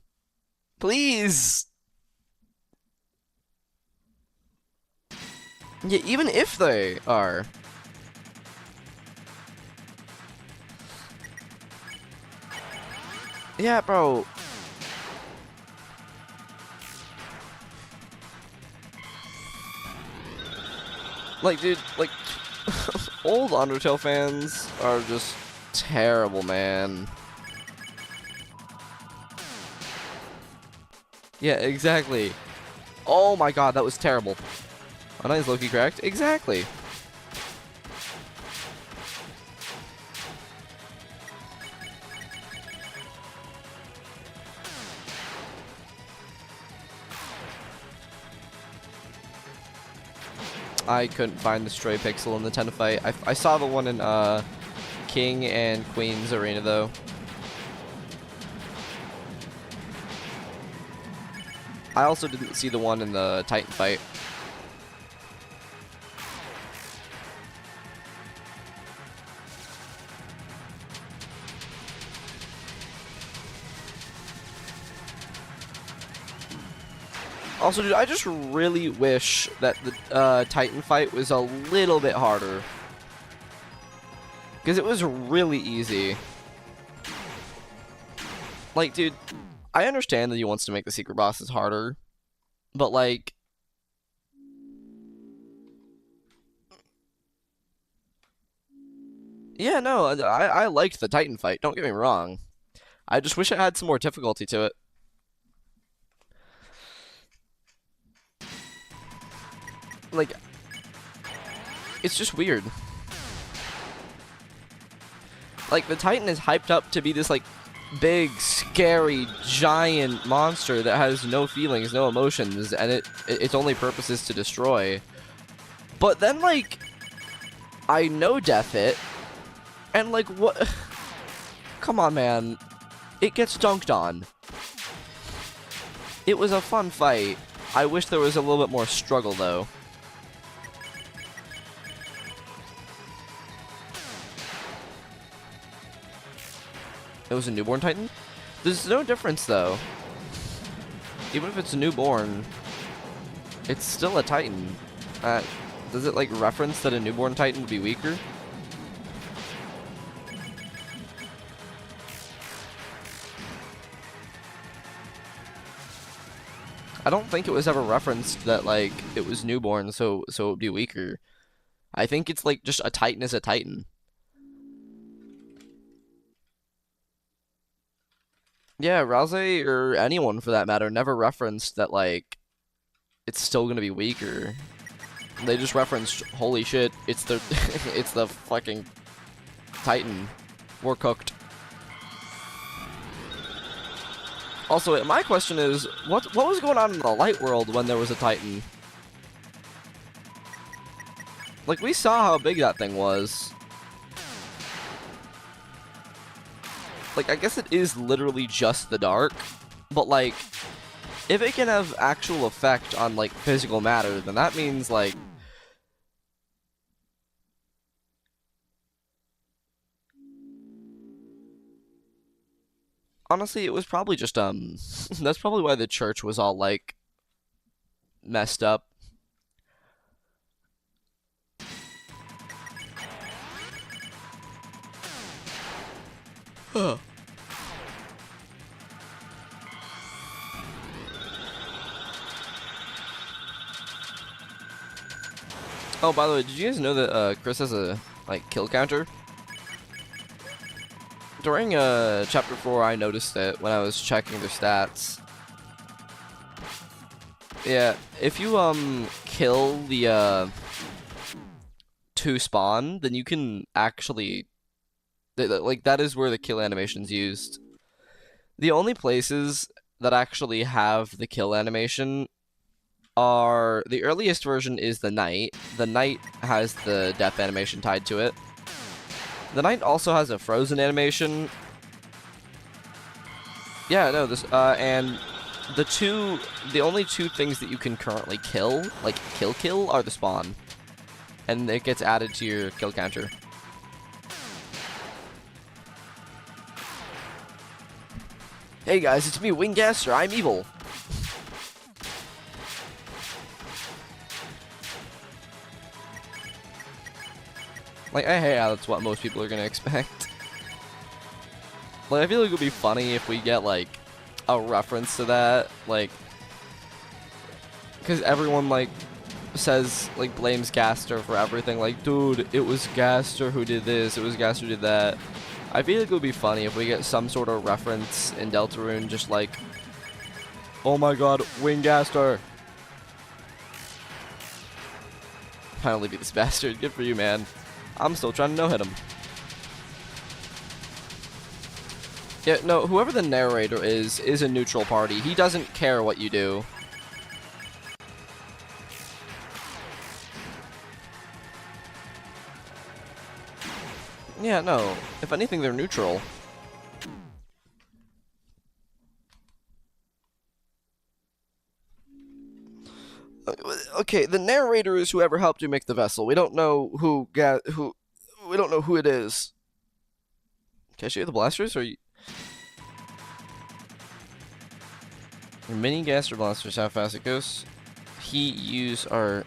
Speaker 1: Please. Yeah, even if they are. Yeah, bro. Like, dude, like, old Undertale fans are just terrible, man. Yeah, exactly. Oh my god, that was terrible. Oh, nice, Loki cracked. Exactly. I couldn't find the stray pixel in the Tenna fight. I saw the one in King and Queen's arena though. I also didn't see the one in the Titan fight. Also, dude, I just really wish that the Titan fight was a little bit harder. Because it was really easy. Like, dude, I understand that he wants to make the secret bosses harder. But, like... Yeah, no, I liked the Titan fight. Don't get me wrong. I just wish it had some more difficulty to it. Like, it's just weird. Like, the Titan is hyped up to be this, like, big, scary, giant monster that has no feelings, no emotions, and its only purpose is to destroy. But then, like, I know Death Hit, and, like, what? Come on, man. It gets dunked on. It was a fun fight. I wish there was a little bit more struggle, though. It was a newborn Titan? There's no difference, though. Even if it's a newborn, it's still a Titan. Does it, like, reference that a newborn Titan would be weaker? I don't think it was ever referenced that, like, it was newborn, so it would be weaker. I think it's, like, just a Titan is a Titan. Yeah, Rouse, or anyone for that matter, never referenced that, like, it's still gonna be weaker. They just referenced, holy shit, it's the it's the fucking Titan. We're cooked. Also, my question is, what was going on in the light world when there was a Titan? Like, we saw how big that thing was. Like, I guess it is literally just the dark, but, like, if it can have actual effect on, like, physical matter, then that means, like... Honestly, it was probably just, that's probably why the church was all, like, messed up. Huh. Oh, by the way, did you guys know that Chris has a like kill counter? During chapter 4, I noticed it when I was checking their stats. Yeah, if you kill the 2 spawn, then you can actually like that is where the kill animation's used. The only places that actually have the kill animation are the earliest version is the Knight. The Knight has the death animation tied to it. The Knight also has a frozen animation. Yeah, no, this and the only 2 things that you can currently kill, like kill, are the spawn, and it gets added to your kill counter. Hey guys, it's me, Winggaster. I'm evil. Like, I hate how that's what most people are gonna expect. Like, I feel like it would be funny if we get, like, a reference to that, like... Because everyone, like, says, like, blames Gaster for everything. Like, dude, it was Gaster who did this, it was Gaster who did that. I feel like it would be funny if we get some sort of reference in Deltarune, just like... Oh my god, Winggaster! Finally beat this bastard, good for you, man. I'm still trying to no-hit him. Yeah, no, whoever the narrator is a neutral party. He doesn't care what you do. Yeah, no. If anything, they're neutral. Okay, the narrator is whoever helped you make the vessel. We don't know we don't know who it is. Can I show you the blasters, or you... Mini Gaster blasters, how fast it goes. He use our...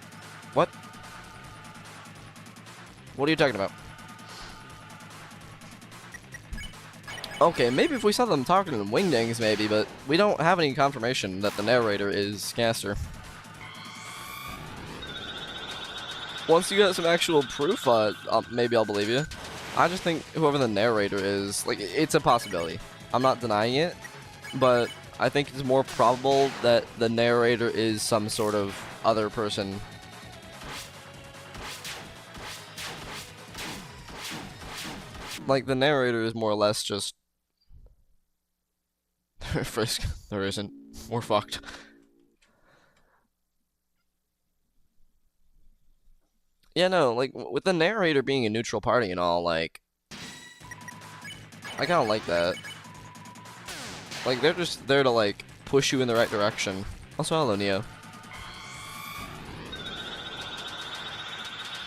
Speaker 1: What? What are you talking about? Okay, maybe if we saw them talking to Wingdings, maybe, but we don't have any confirmation that the narrator is Gaster. Once you get some actual proof, maybe I'll believe you. I just think whoever the narrator is, like, it's a possibility. I'm not denying it, but I think it's more probable that the narrator is some sort of other person. Like, the narrator is more or less just... Frisk, there isn't. We're fucked. Yeah, no, like, with the narrator being a neutral party and all, like... I kinda like that. Like, they're just there to, like, push you in the right direction. Also, hello, Neo.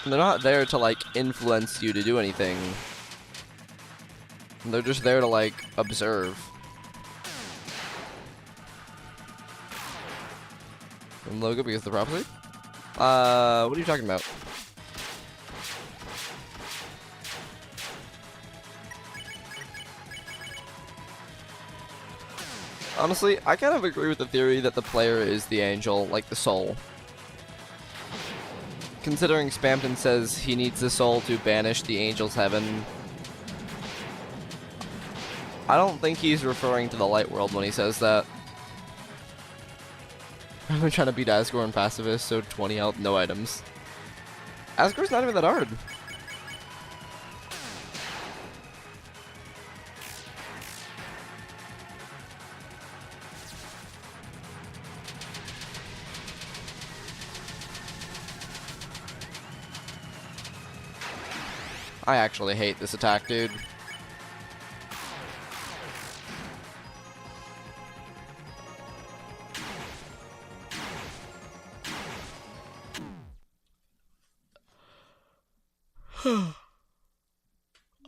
Speaker 1: They're not there to, like, influence you to do anything. They're just there to, like, observe. And logo because of the prophecy? What are you talking about? Honestly, I kind of agree with the theory that the player is the angel, like the soul. Considering Spamton says he needs the soul to banish the angel's heaven, I don't think he's referring to the light world when he says that. I've been trying to beat Asgore and Pacifist, so 20 out, no items. Asgore's not even that hard. I actually hate this attack, dude.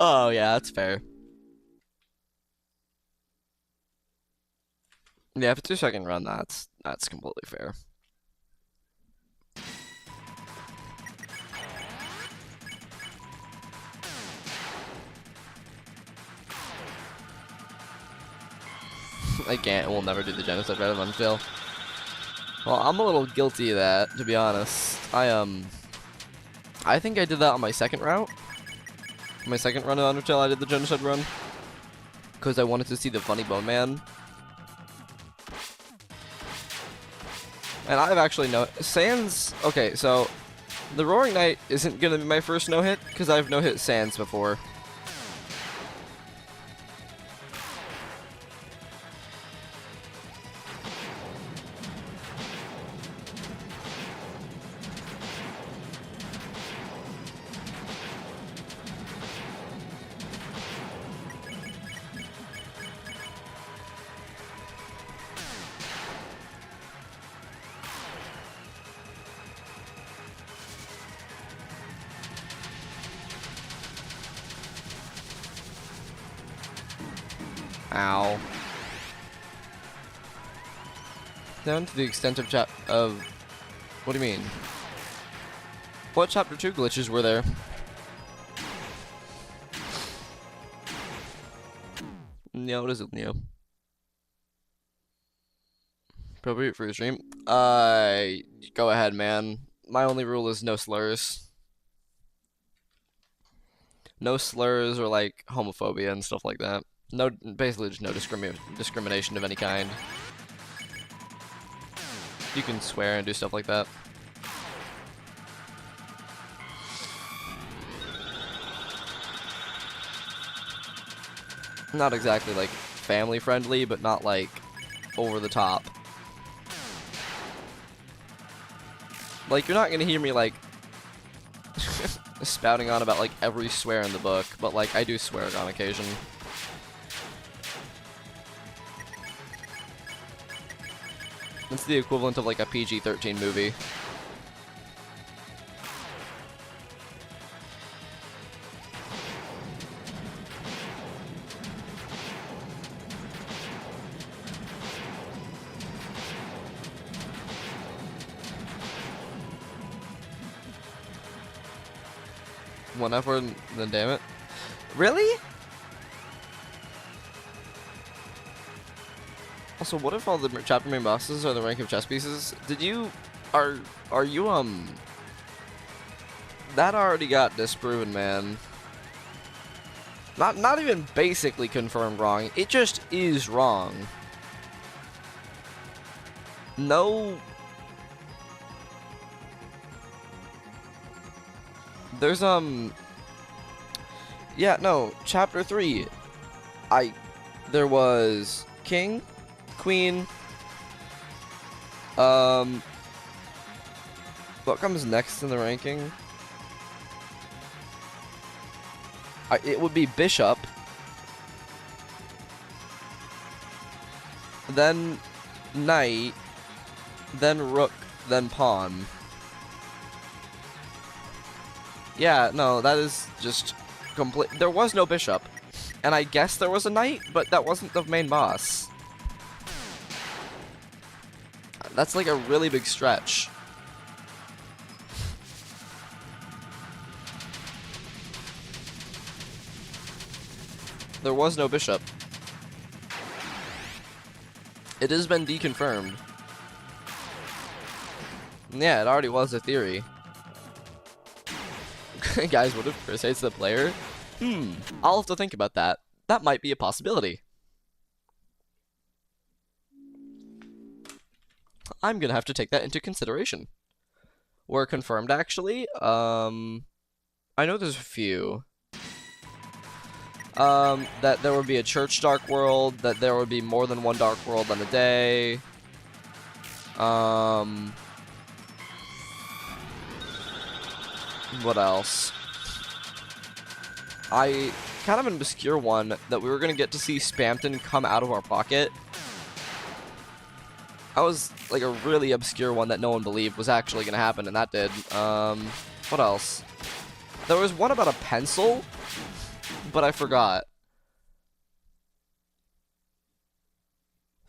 Speaker 1: Oh, yeah, that's fair. Yeah, if it's your second run, that's completely fair. I can't. We'll never do the genocide right of Undertale. Well, I'm a little guilty of that, to be honest. I think I did that on my second route. My second run of Undertale, I did the genocide run. Because I wanted to see the funny Bone Man. And I've actually Sans... Okay, so... The Roaring Knight isn't going to be my first no-hit, because I've no-hit Sans before. Ow. Down to the extent of what do you mean? What chapter 2 glitches were there? Neo, what is it, Neo? Appropriate for your stream? Go ahead, man. My only rule is no slurs. No slurs or, like, homophobia and stuff like that. No, basically just no discrimination of any kind. You can swear and do stuff like that. Not exactly, like, family friendly, but not, like, over the top. Like, you're not gonna hear me, like, spouting on about, like, every swear in the book, but, like, I do swear on occasion. It's the equivalent of, like, a PG-13 movie. One F word, then damn it. Really? Also, what if all the chapter main bosses are the rank of chess pieces? Are you, that already got disproven, man. Not even basically confirmed wrong. It just is wrong. No. There's yeah, no, chapter 3. There was king, queen. What comes next in the ranking? It would be bishop. Then knight. Then rook. Then pawn. Yeah, no, that is just complete. There was no bishop. And I guess there was a knight, but that wasn't the main boss. That's like a really big stretch. There was no bishop. It has been deconfirmed. Yeah, it already was a theory. Guys, what if Chris hates the player? I'll have to think about that. That might be a possibility. I'm gonna have to take that into consideration. We're confirmed, actually. I know there's a few. That there would be a church dark world, that there would be more than one dark world on a day. What else? Kind of an obscure one that we were gonna get to see Spamton come out of our pocket. That was like a really obscure one that no one believed was actually gonna happen, and that did. What else? There was one about a pencil, but I forgot.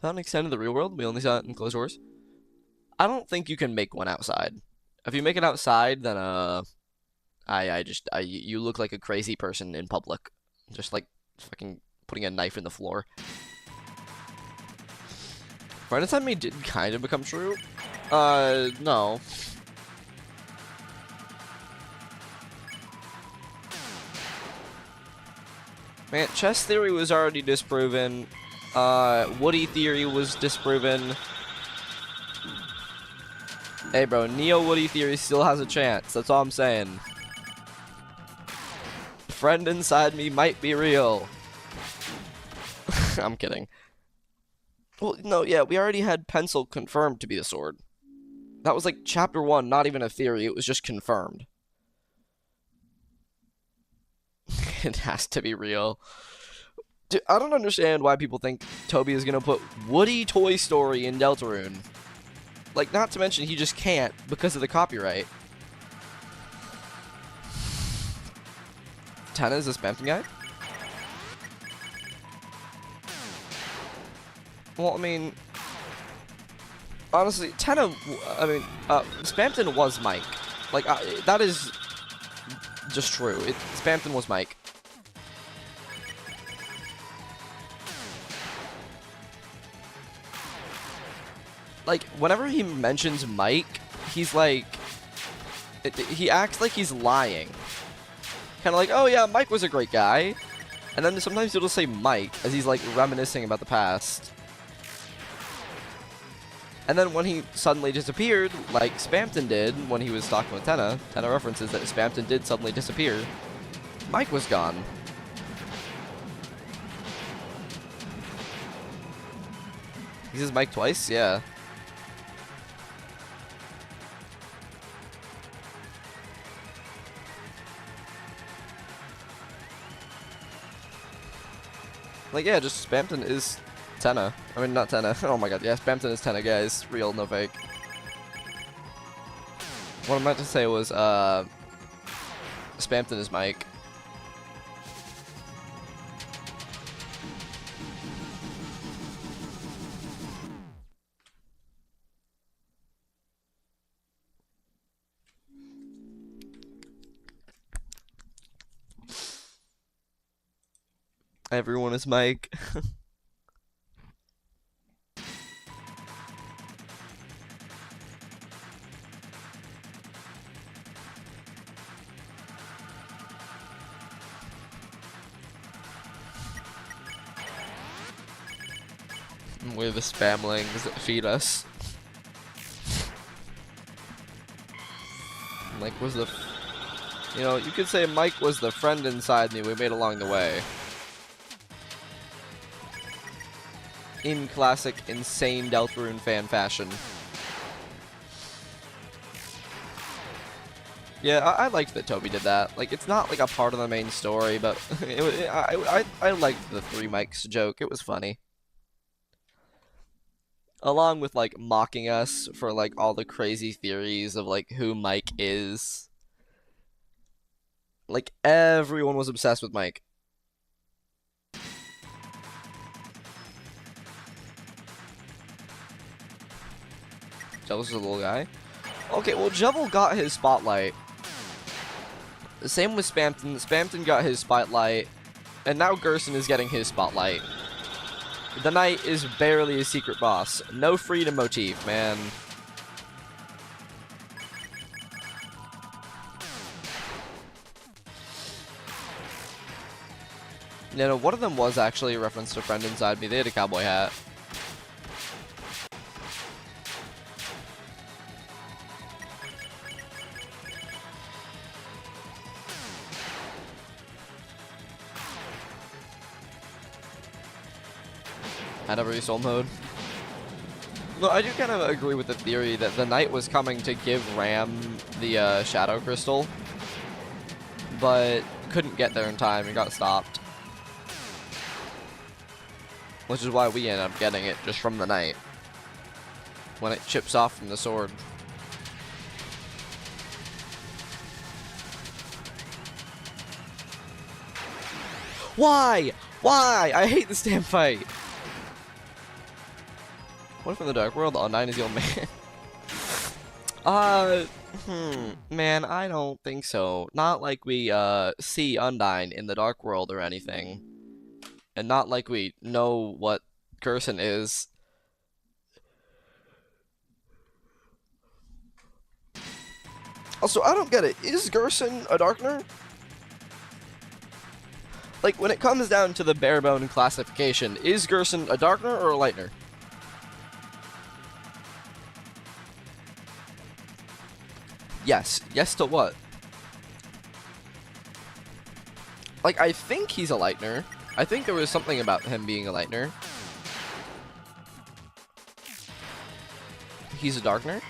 Speaker 1: Found extended the real world. We only saw it in closed doors. I don't think you can make one outside. If you make it outside, then you look like a crazy person in public, just like fucking putting a knife in the floor. Friends on Me did kind of become true. No. Man, chess theory was already disproven. Woody theory was disproven. Hey, bro, Neo Woody theory still has a chance. That's all I'm saying. Friend inside me might be real. I'm kidding. Well, no, yeah, we already had pencil confirmed to be the sword. That was like chapter 1, not even a theory. It was just confirmed. It has to be real. Dude, I don't understand why people think Toby is gonna put Woody Toy Story in Deltarune. Like, not to mention he just can't because of the copyright. Tenna is a Spamton guy? Well, I mean, honestly, Spamton was Mike. Like, that is just true. Spamton was Mike. Like, whenever he mentions Mike, he's like, he acts like he's lying. Kind of like, oh yeah, Mike was a great guy. And then sometimes he'll just say Mike, as he's like reminiscing about the past. And then when he suddenly disappeared, like Spamton did when he was talking with Tenna references that Spamton did suddenly disappear, Mike was gone. He says Mike twice? Yeah. Like, yeah, just Spamton is Tenna. I mean, not Tenna. Oh my god, yeah, Spamton is Tenna, guys. Real, no fake. What I meant to say was, Spamton is Mike. Everyone is Mike. We're the spamlings that feed us. Mike was the... You know, you could say Mike was the friend inside me we made along the way. In classic insane Deltarune fan fashion. Yeah, I liked that Toby did that. Like, it's not like a part of the main story, but I liked the Three Mikes joke. It was funny. Along with, like, mocking us for, like, all the crazy theories of, like, who Mike is. Like, everyone was obsessed with Mike. Jevils is a little guy. Okay, well, Jevil got his spotlight. The same with Spamton. Spamton got his spotlight. And now Gerson is getting his spotlight. The Knight is barely a secret boss. No freedom motif, man. No, one of them was actually a reference to a friend inside me. They had a cowboy hat. I never used soul mode. No, I do kind of agree with the theory that the Knight was coming to give Ram the Shadow Crystal, but couldn't get there in time and got stopped. Which is why we end up getting it just from the Knight when it chips off from the sword. Why? Why? I hate this damn fight. What if in the Dark World, Undyne is the old man? Man, I don't think so. Not like we, see Undyne in the Dark World or anything. And not like we know what Gerson is. Also, I don't get it. Is Gerson a Darkner? Like, when it comes down to the bare bone classification, is Gerson a Darkner or a Lightner? Yes. Yes to what? Like, I think he's a Lightner. I think there was something about him being a Lightner. He's a Darkner?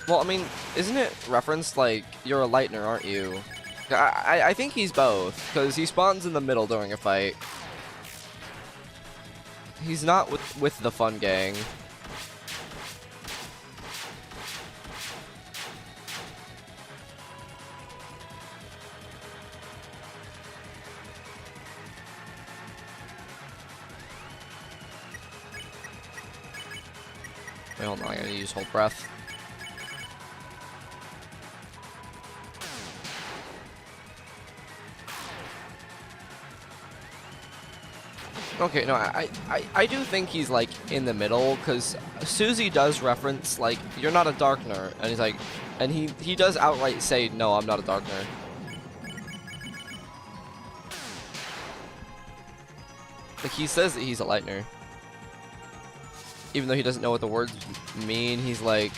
Speaker 1: Well, I mean, isn't it referenced like, you're a Lightner, aren't you? I think he's both, because he spawns in the middle during a fight. He's not with the fun gang. Wait, hold on, I gotta use Hold Breath. Okay, no, I do think he's, like, in the middle, because Susie does reference, like, you're not a Darkner, and he's like, and he does outright say, no, I'm not a Darkner. Like, he says that he's a Lightner. Even though he doesn't know what the words mean, he's like,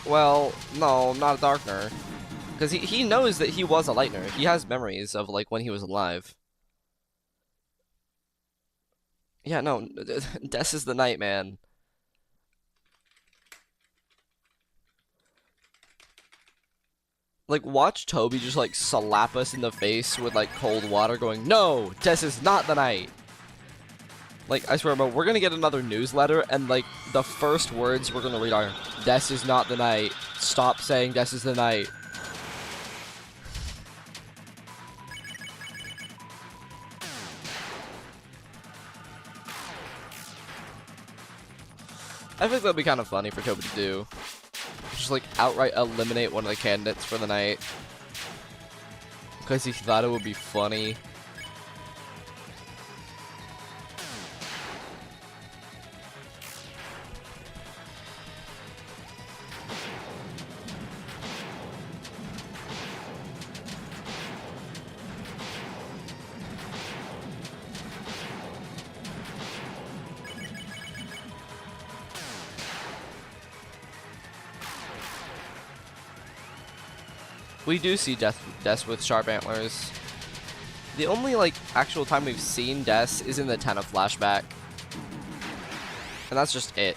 Speaker 1: well, no, I'm not a Darkner. Because he knows that he was a Lightner. He has memories of, like, when he was alive. Yeah, no, Des is the Knight, man. Like, watch Toby just, like, slap us in the face with, like, cold water going, no, Des is not the Knight. Like, I swear, bro, we're gonna get another newsletter, and, like, the first words we're gonna read are, Des is not the Knight. Stop saying Des is the Knight. I think that'd be kind of funny for Toby to do. Just, like, outright eliminate one of the candidates for the Knight. Because he thought it would be funny. We do see Des with sharp antlers. The only, like, actual time we've seen Des is in the Tenna flashback. And that's just it.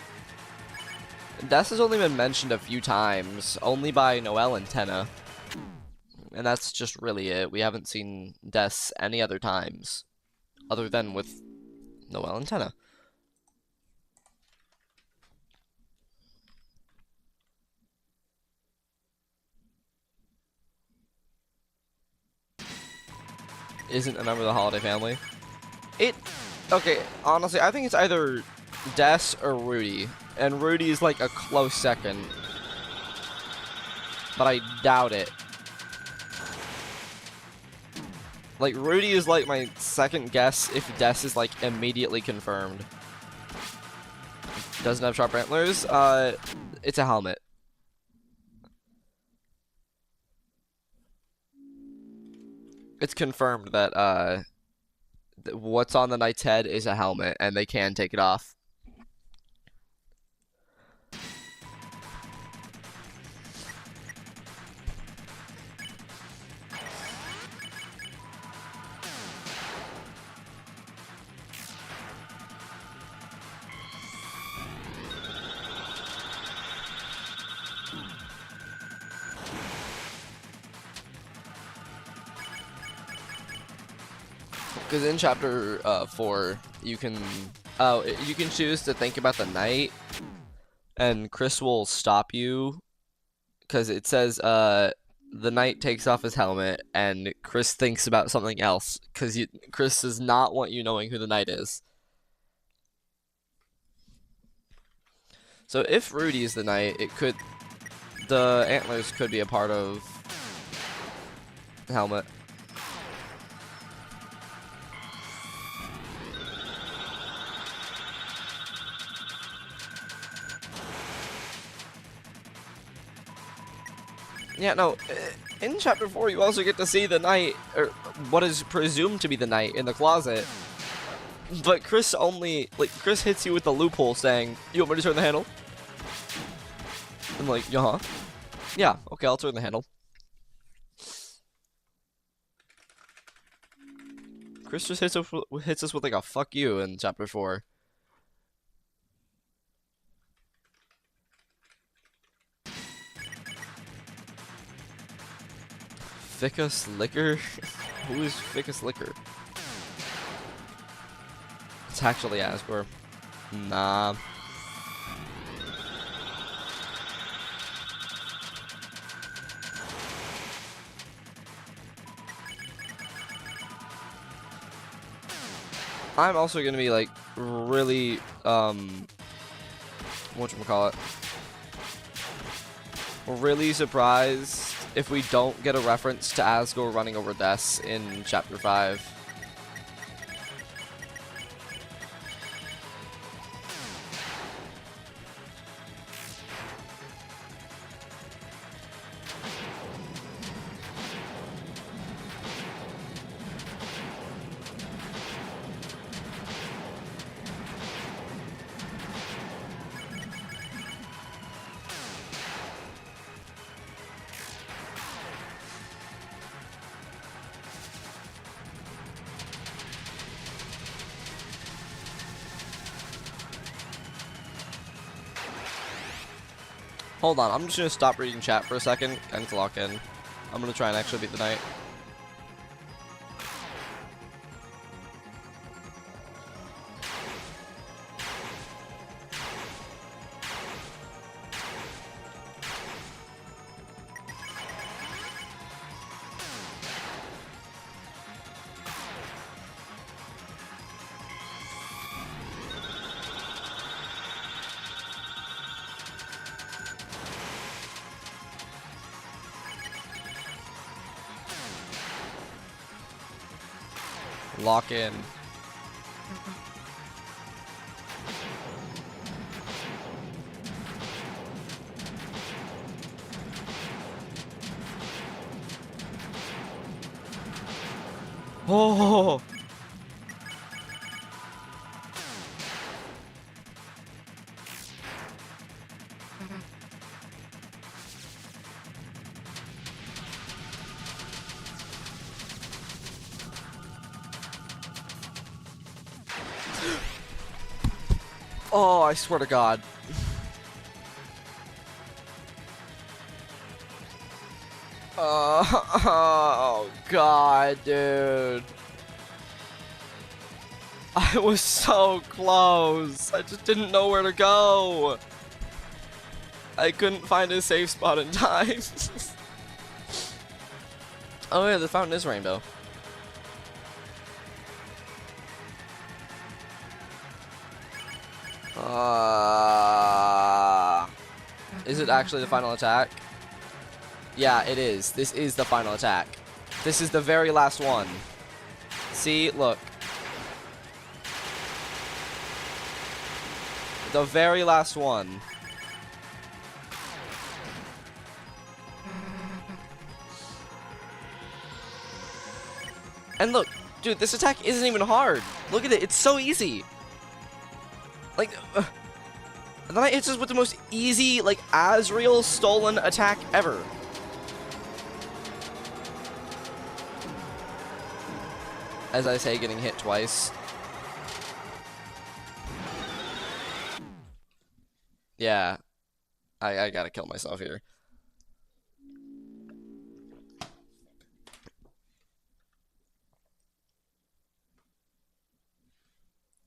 Speaker 1: Des has only been mentioned a few times, only by Noelle and Tenna. And that's just really it. We haven't seen Des any other times, other than with Noelle and Tenna. Isn't a member of the Holiday family. Okay, honestly, I think it's either Des or Rudy. And Rudy is like a close second. But I doubt it. Like, Rudy is like my second guess if Des is like immediately confirmed. Doesn't have sharp antlers. It's a helmet. It's confirmed that what's on the knight's head is a helmet, and they can take it off. Because in chapter 4, you can choose to think about the knight, and Chris will stop you. Because it says the knight takes off his helmet, and Chris thinks about something else. Because Chris does not want you knowing who the knight is. So if Rudy is the knight, the antlers could be a part of the helmet. Yeah, no, in chapter 4 you also get to see the knight, or what is presumed to be the knight, in the closet. But Chris Chris hits you with the loophole saying, "You want me to turn the handle?" I'm like, "Yeah, yeah, okay, I'll turn the handle." Chris just hits us with like a "fuck you" in chapter 4. Ficus Liquor? Who is Ficus Liquor? It's actually Asgore. Nah. I'm also gonna be like really whatchamacallit, really surprised if we don't get a reference to Asgore running over Des in chapter 5. Hold on, I'm just gonna stop reading chat for a second and to lock in. I'm gonna try and actually beat the knight. Lock in. Oh! Oh, I swear to God. Oh, God, dude. I was so close. I just didn't know where to go. I couldn't find a safe spot in time. Oh yeah, the fountain is rainbow. Is it actually the final attack? Yeah, it is. This is the final attack. This is the very last one. See, look. The very last one. And look, dude, this attack isn't even hard. Look at it, it's so easy. Like, and then it hits us with the most easy, like, Asriel stolen attack ever. As I say, getting hit twice. Yeah. I gotta kill myself here.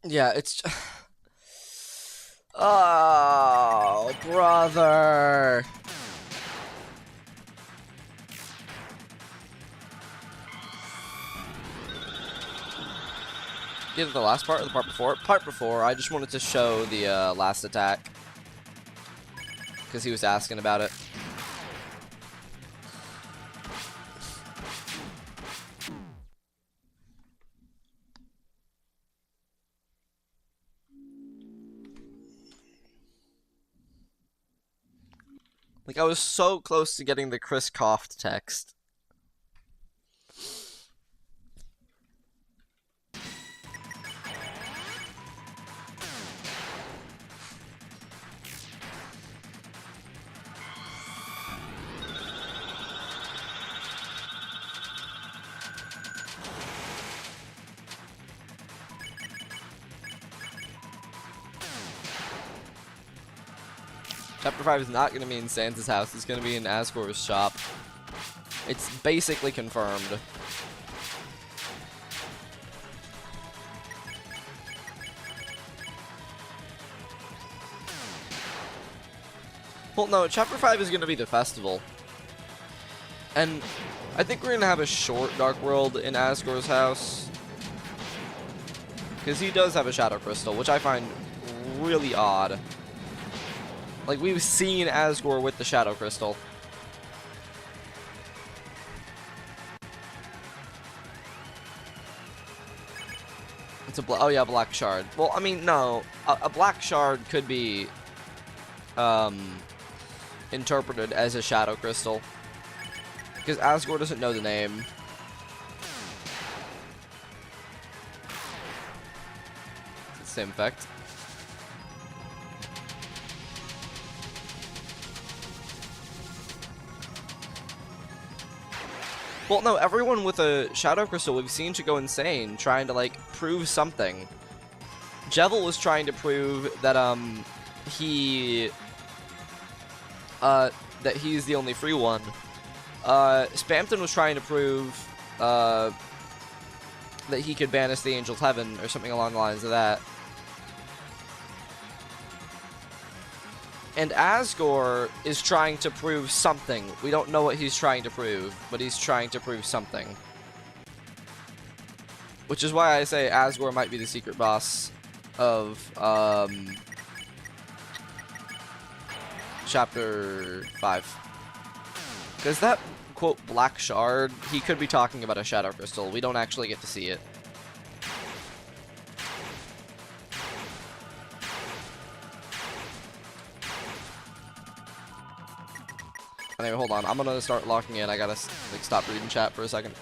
Speaker 1: Yeah, it's... Oh, brother. Either the last part or the part before? Part before, I just wanted to show the last attack. Because he was asking about it. Like, I was so close to getting the Chris Koft text. Chapter 5 is not going to be in Sans' house. It's going to be in Asgore's shop. It's basically confirmed. Well, no, Chapter 5 is going to be the festival. And I think we're going to have a short Dark World in Asgore's house. Because he does have a Shadow Crystal, which I find really odd. Like, we've seen Asgore with the Shadow Crystal. It's a oh yeah, Black Shard. Well, I mean, no. A Black Shard could be interpreted as a Shadow Crystal. Because Asgore doesn't know the name. It's the same effect. Well, no, everyone with a Shadow Crystal we've seen to go insane, trying to, like, prove something. Jevil was trying to prove that, that he's the only free one. Spamton was trying to prove, that he could banish the Angel of Heaven, or something along the lines of that. And Asgore is trying to prove something. We don't know what he's trying to prove, but he's trying to prove something. Which is why I say Asgore might be the secret boss of, Chapter 5. Because that, quote, Black Shard, he could be talking about a Shadow Crystal. We don't actually get to see it. Anyway, hold on. I'm gonna start locking in. I gotta, like, stop reading chat for a second.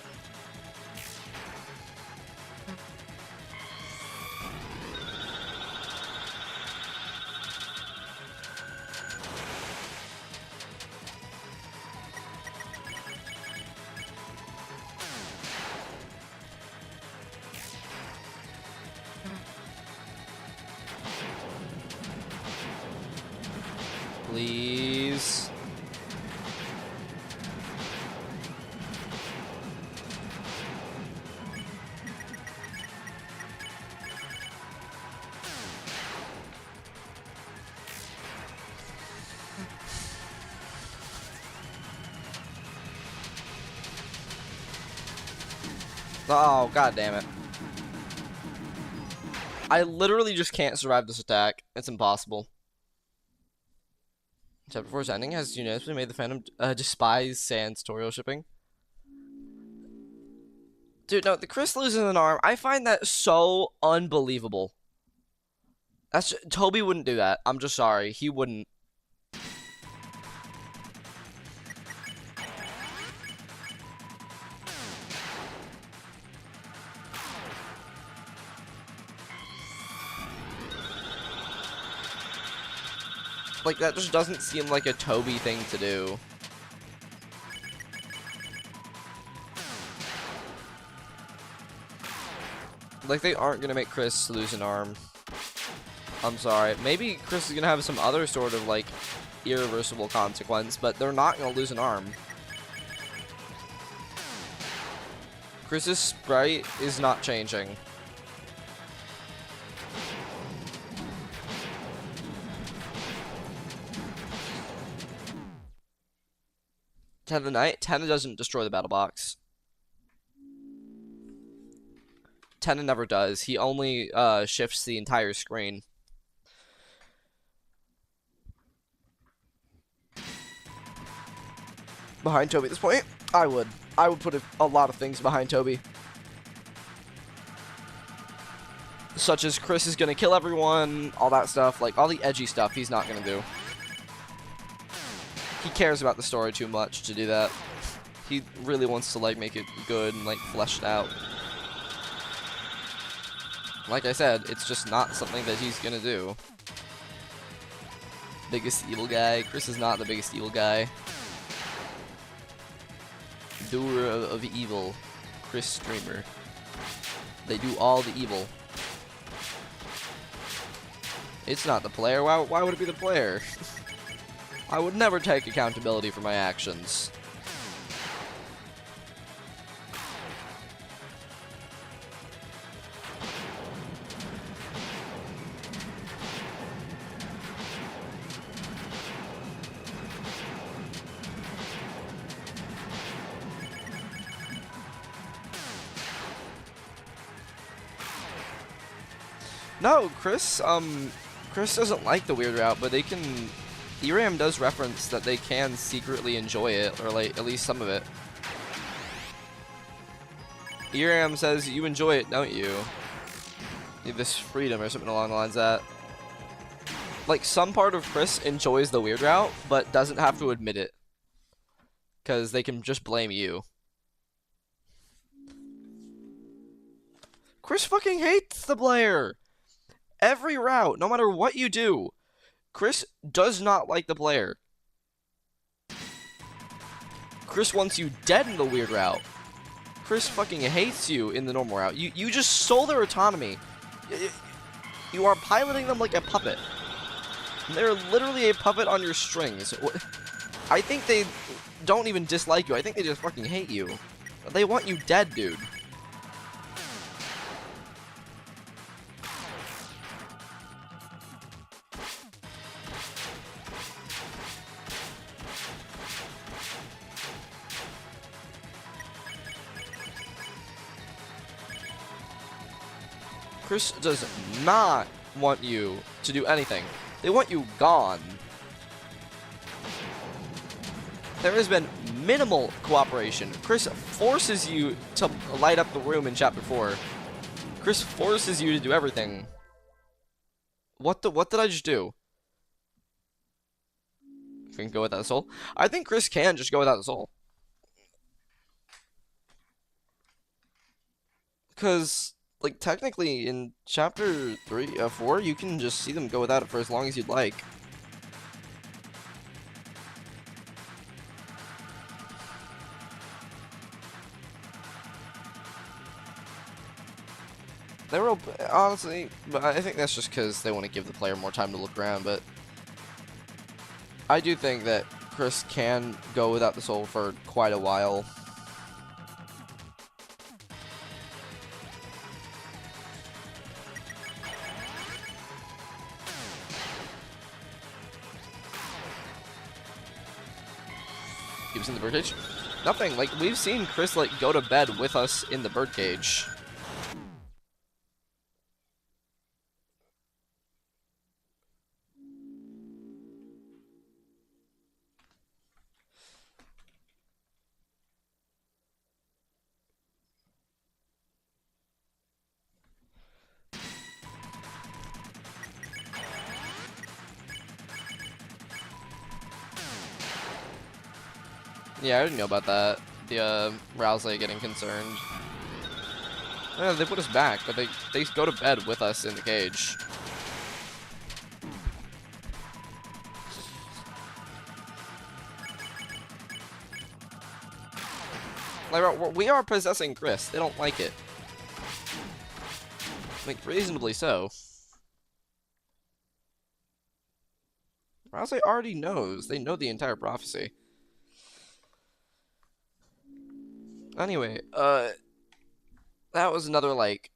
Speaker 1: Please. Oh, god damn it. I literally just can't survive this attack. It's impossible. Chapter 4's ending has unanimously made the fandom despise Sans tutorial shipping. Dude, no, the Chris losing an arm, I find that so unbelievable. Toby wouldn't do that. I'm just sorry. He wouldn't. Like, that just doesn't seem like a Toby thing to do. Like, they aren't gonna make Chris lose an arm. I'm sorry. Maybe Chris is gonna have some other sort of, like, irreversible consequence, but they're not gonna lose an arm. Chris's sprite is not changing. Ten the Knight. Tenna doesn't destroy the battle box. Tenna never does. He only shifts the entire screen. Behind Toby at this point? I would put a lot of things behind Toby. Such as Chris is gonna kill everyone, all that stuff. Like, all the edgy stuff he's not gonna do. He cares about the story too much to do that. He really wants to, like, make it good and, like, flesh it out. Like I said, it's just not something that he's gonna do. Biggest evil guy. Chris is not the biggest evil guy. Doer of evil. Chris Streamer. They do all the evil. It's not the player. Why would it be the player? I would never take accountability for my actions. No, Chris doesn't like the weird route, but they can... ERAM does reference that they can secretly enjoy it, or like at least some of it. ERAM says you enjoy it, don't you? Need this freedom or something along the lines of that. Like, some part of Chris enjoys the weird route, but doesn't have to admit it. Because they can just blame you. Chris fucking hates the player! Every route, no matter what you do, Chris does not like the player. Chris wants you dead in the weird route. Chris fucking hates you in the normal route. You just stole their autonomy. You are piloting them like a puppet. They're literally a puppet on your strings. I think they don't even dislike you. I think they just fucking hate you. They want you dead, dude. Chris does not want you to do anything. They want you gone. There has been minimal cooperation. Chris forces you to light up the room in Chapter 4. Chris forces you to do everything. What did I just do? Can go without a soul? I think Chris can just go without a soul. Because... like, technically, in Chapter 4, you can just see them go without it for as long as you'd like. They were, honestly, but I think that's just because they want to give the player more time to look around, but... I do think that Chris can go without the soul for quite a while. He was in the birdcage? Nothing. Like, we've seen Chris, like, go to bed with us in the birdcage. Yeah, I didn't know about that. The, Rousey getting concerned. Yeah, they put us back, but they go to bed with us in the cage. Like, we are possessing Chris. They don't like it. Like, reasonably so. Rousey already knows. They know the entire prophecy. Anyway, that was another, like,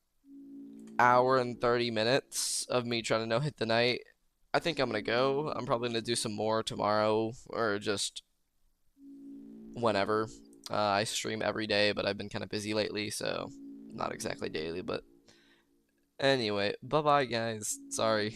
Speaker 1: hour and 30 minutes of me trying to no-hit the night. I think I'm gonna go. I'm probably gonna do some more tomorrow, or just whenever. I stream every day, but I've been kind of busy lately, so not exactly daily, but anyway, bye-bye, guys. Sorry.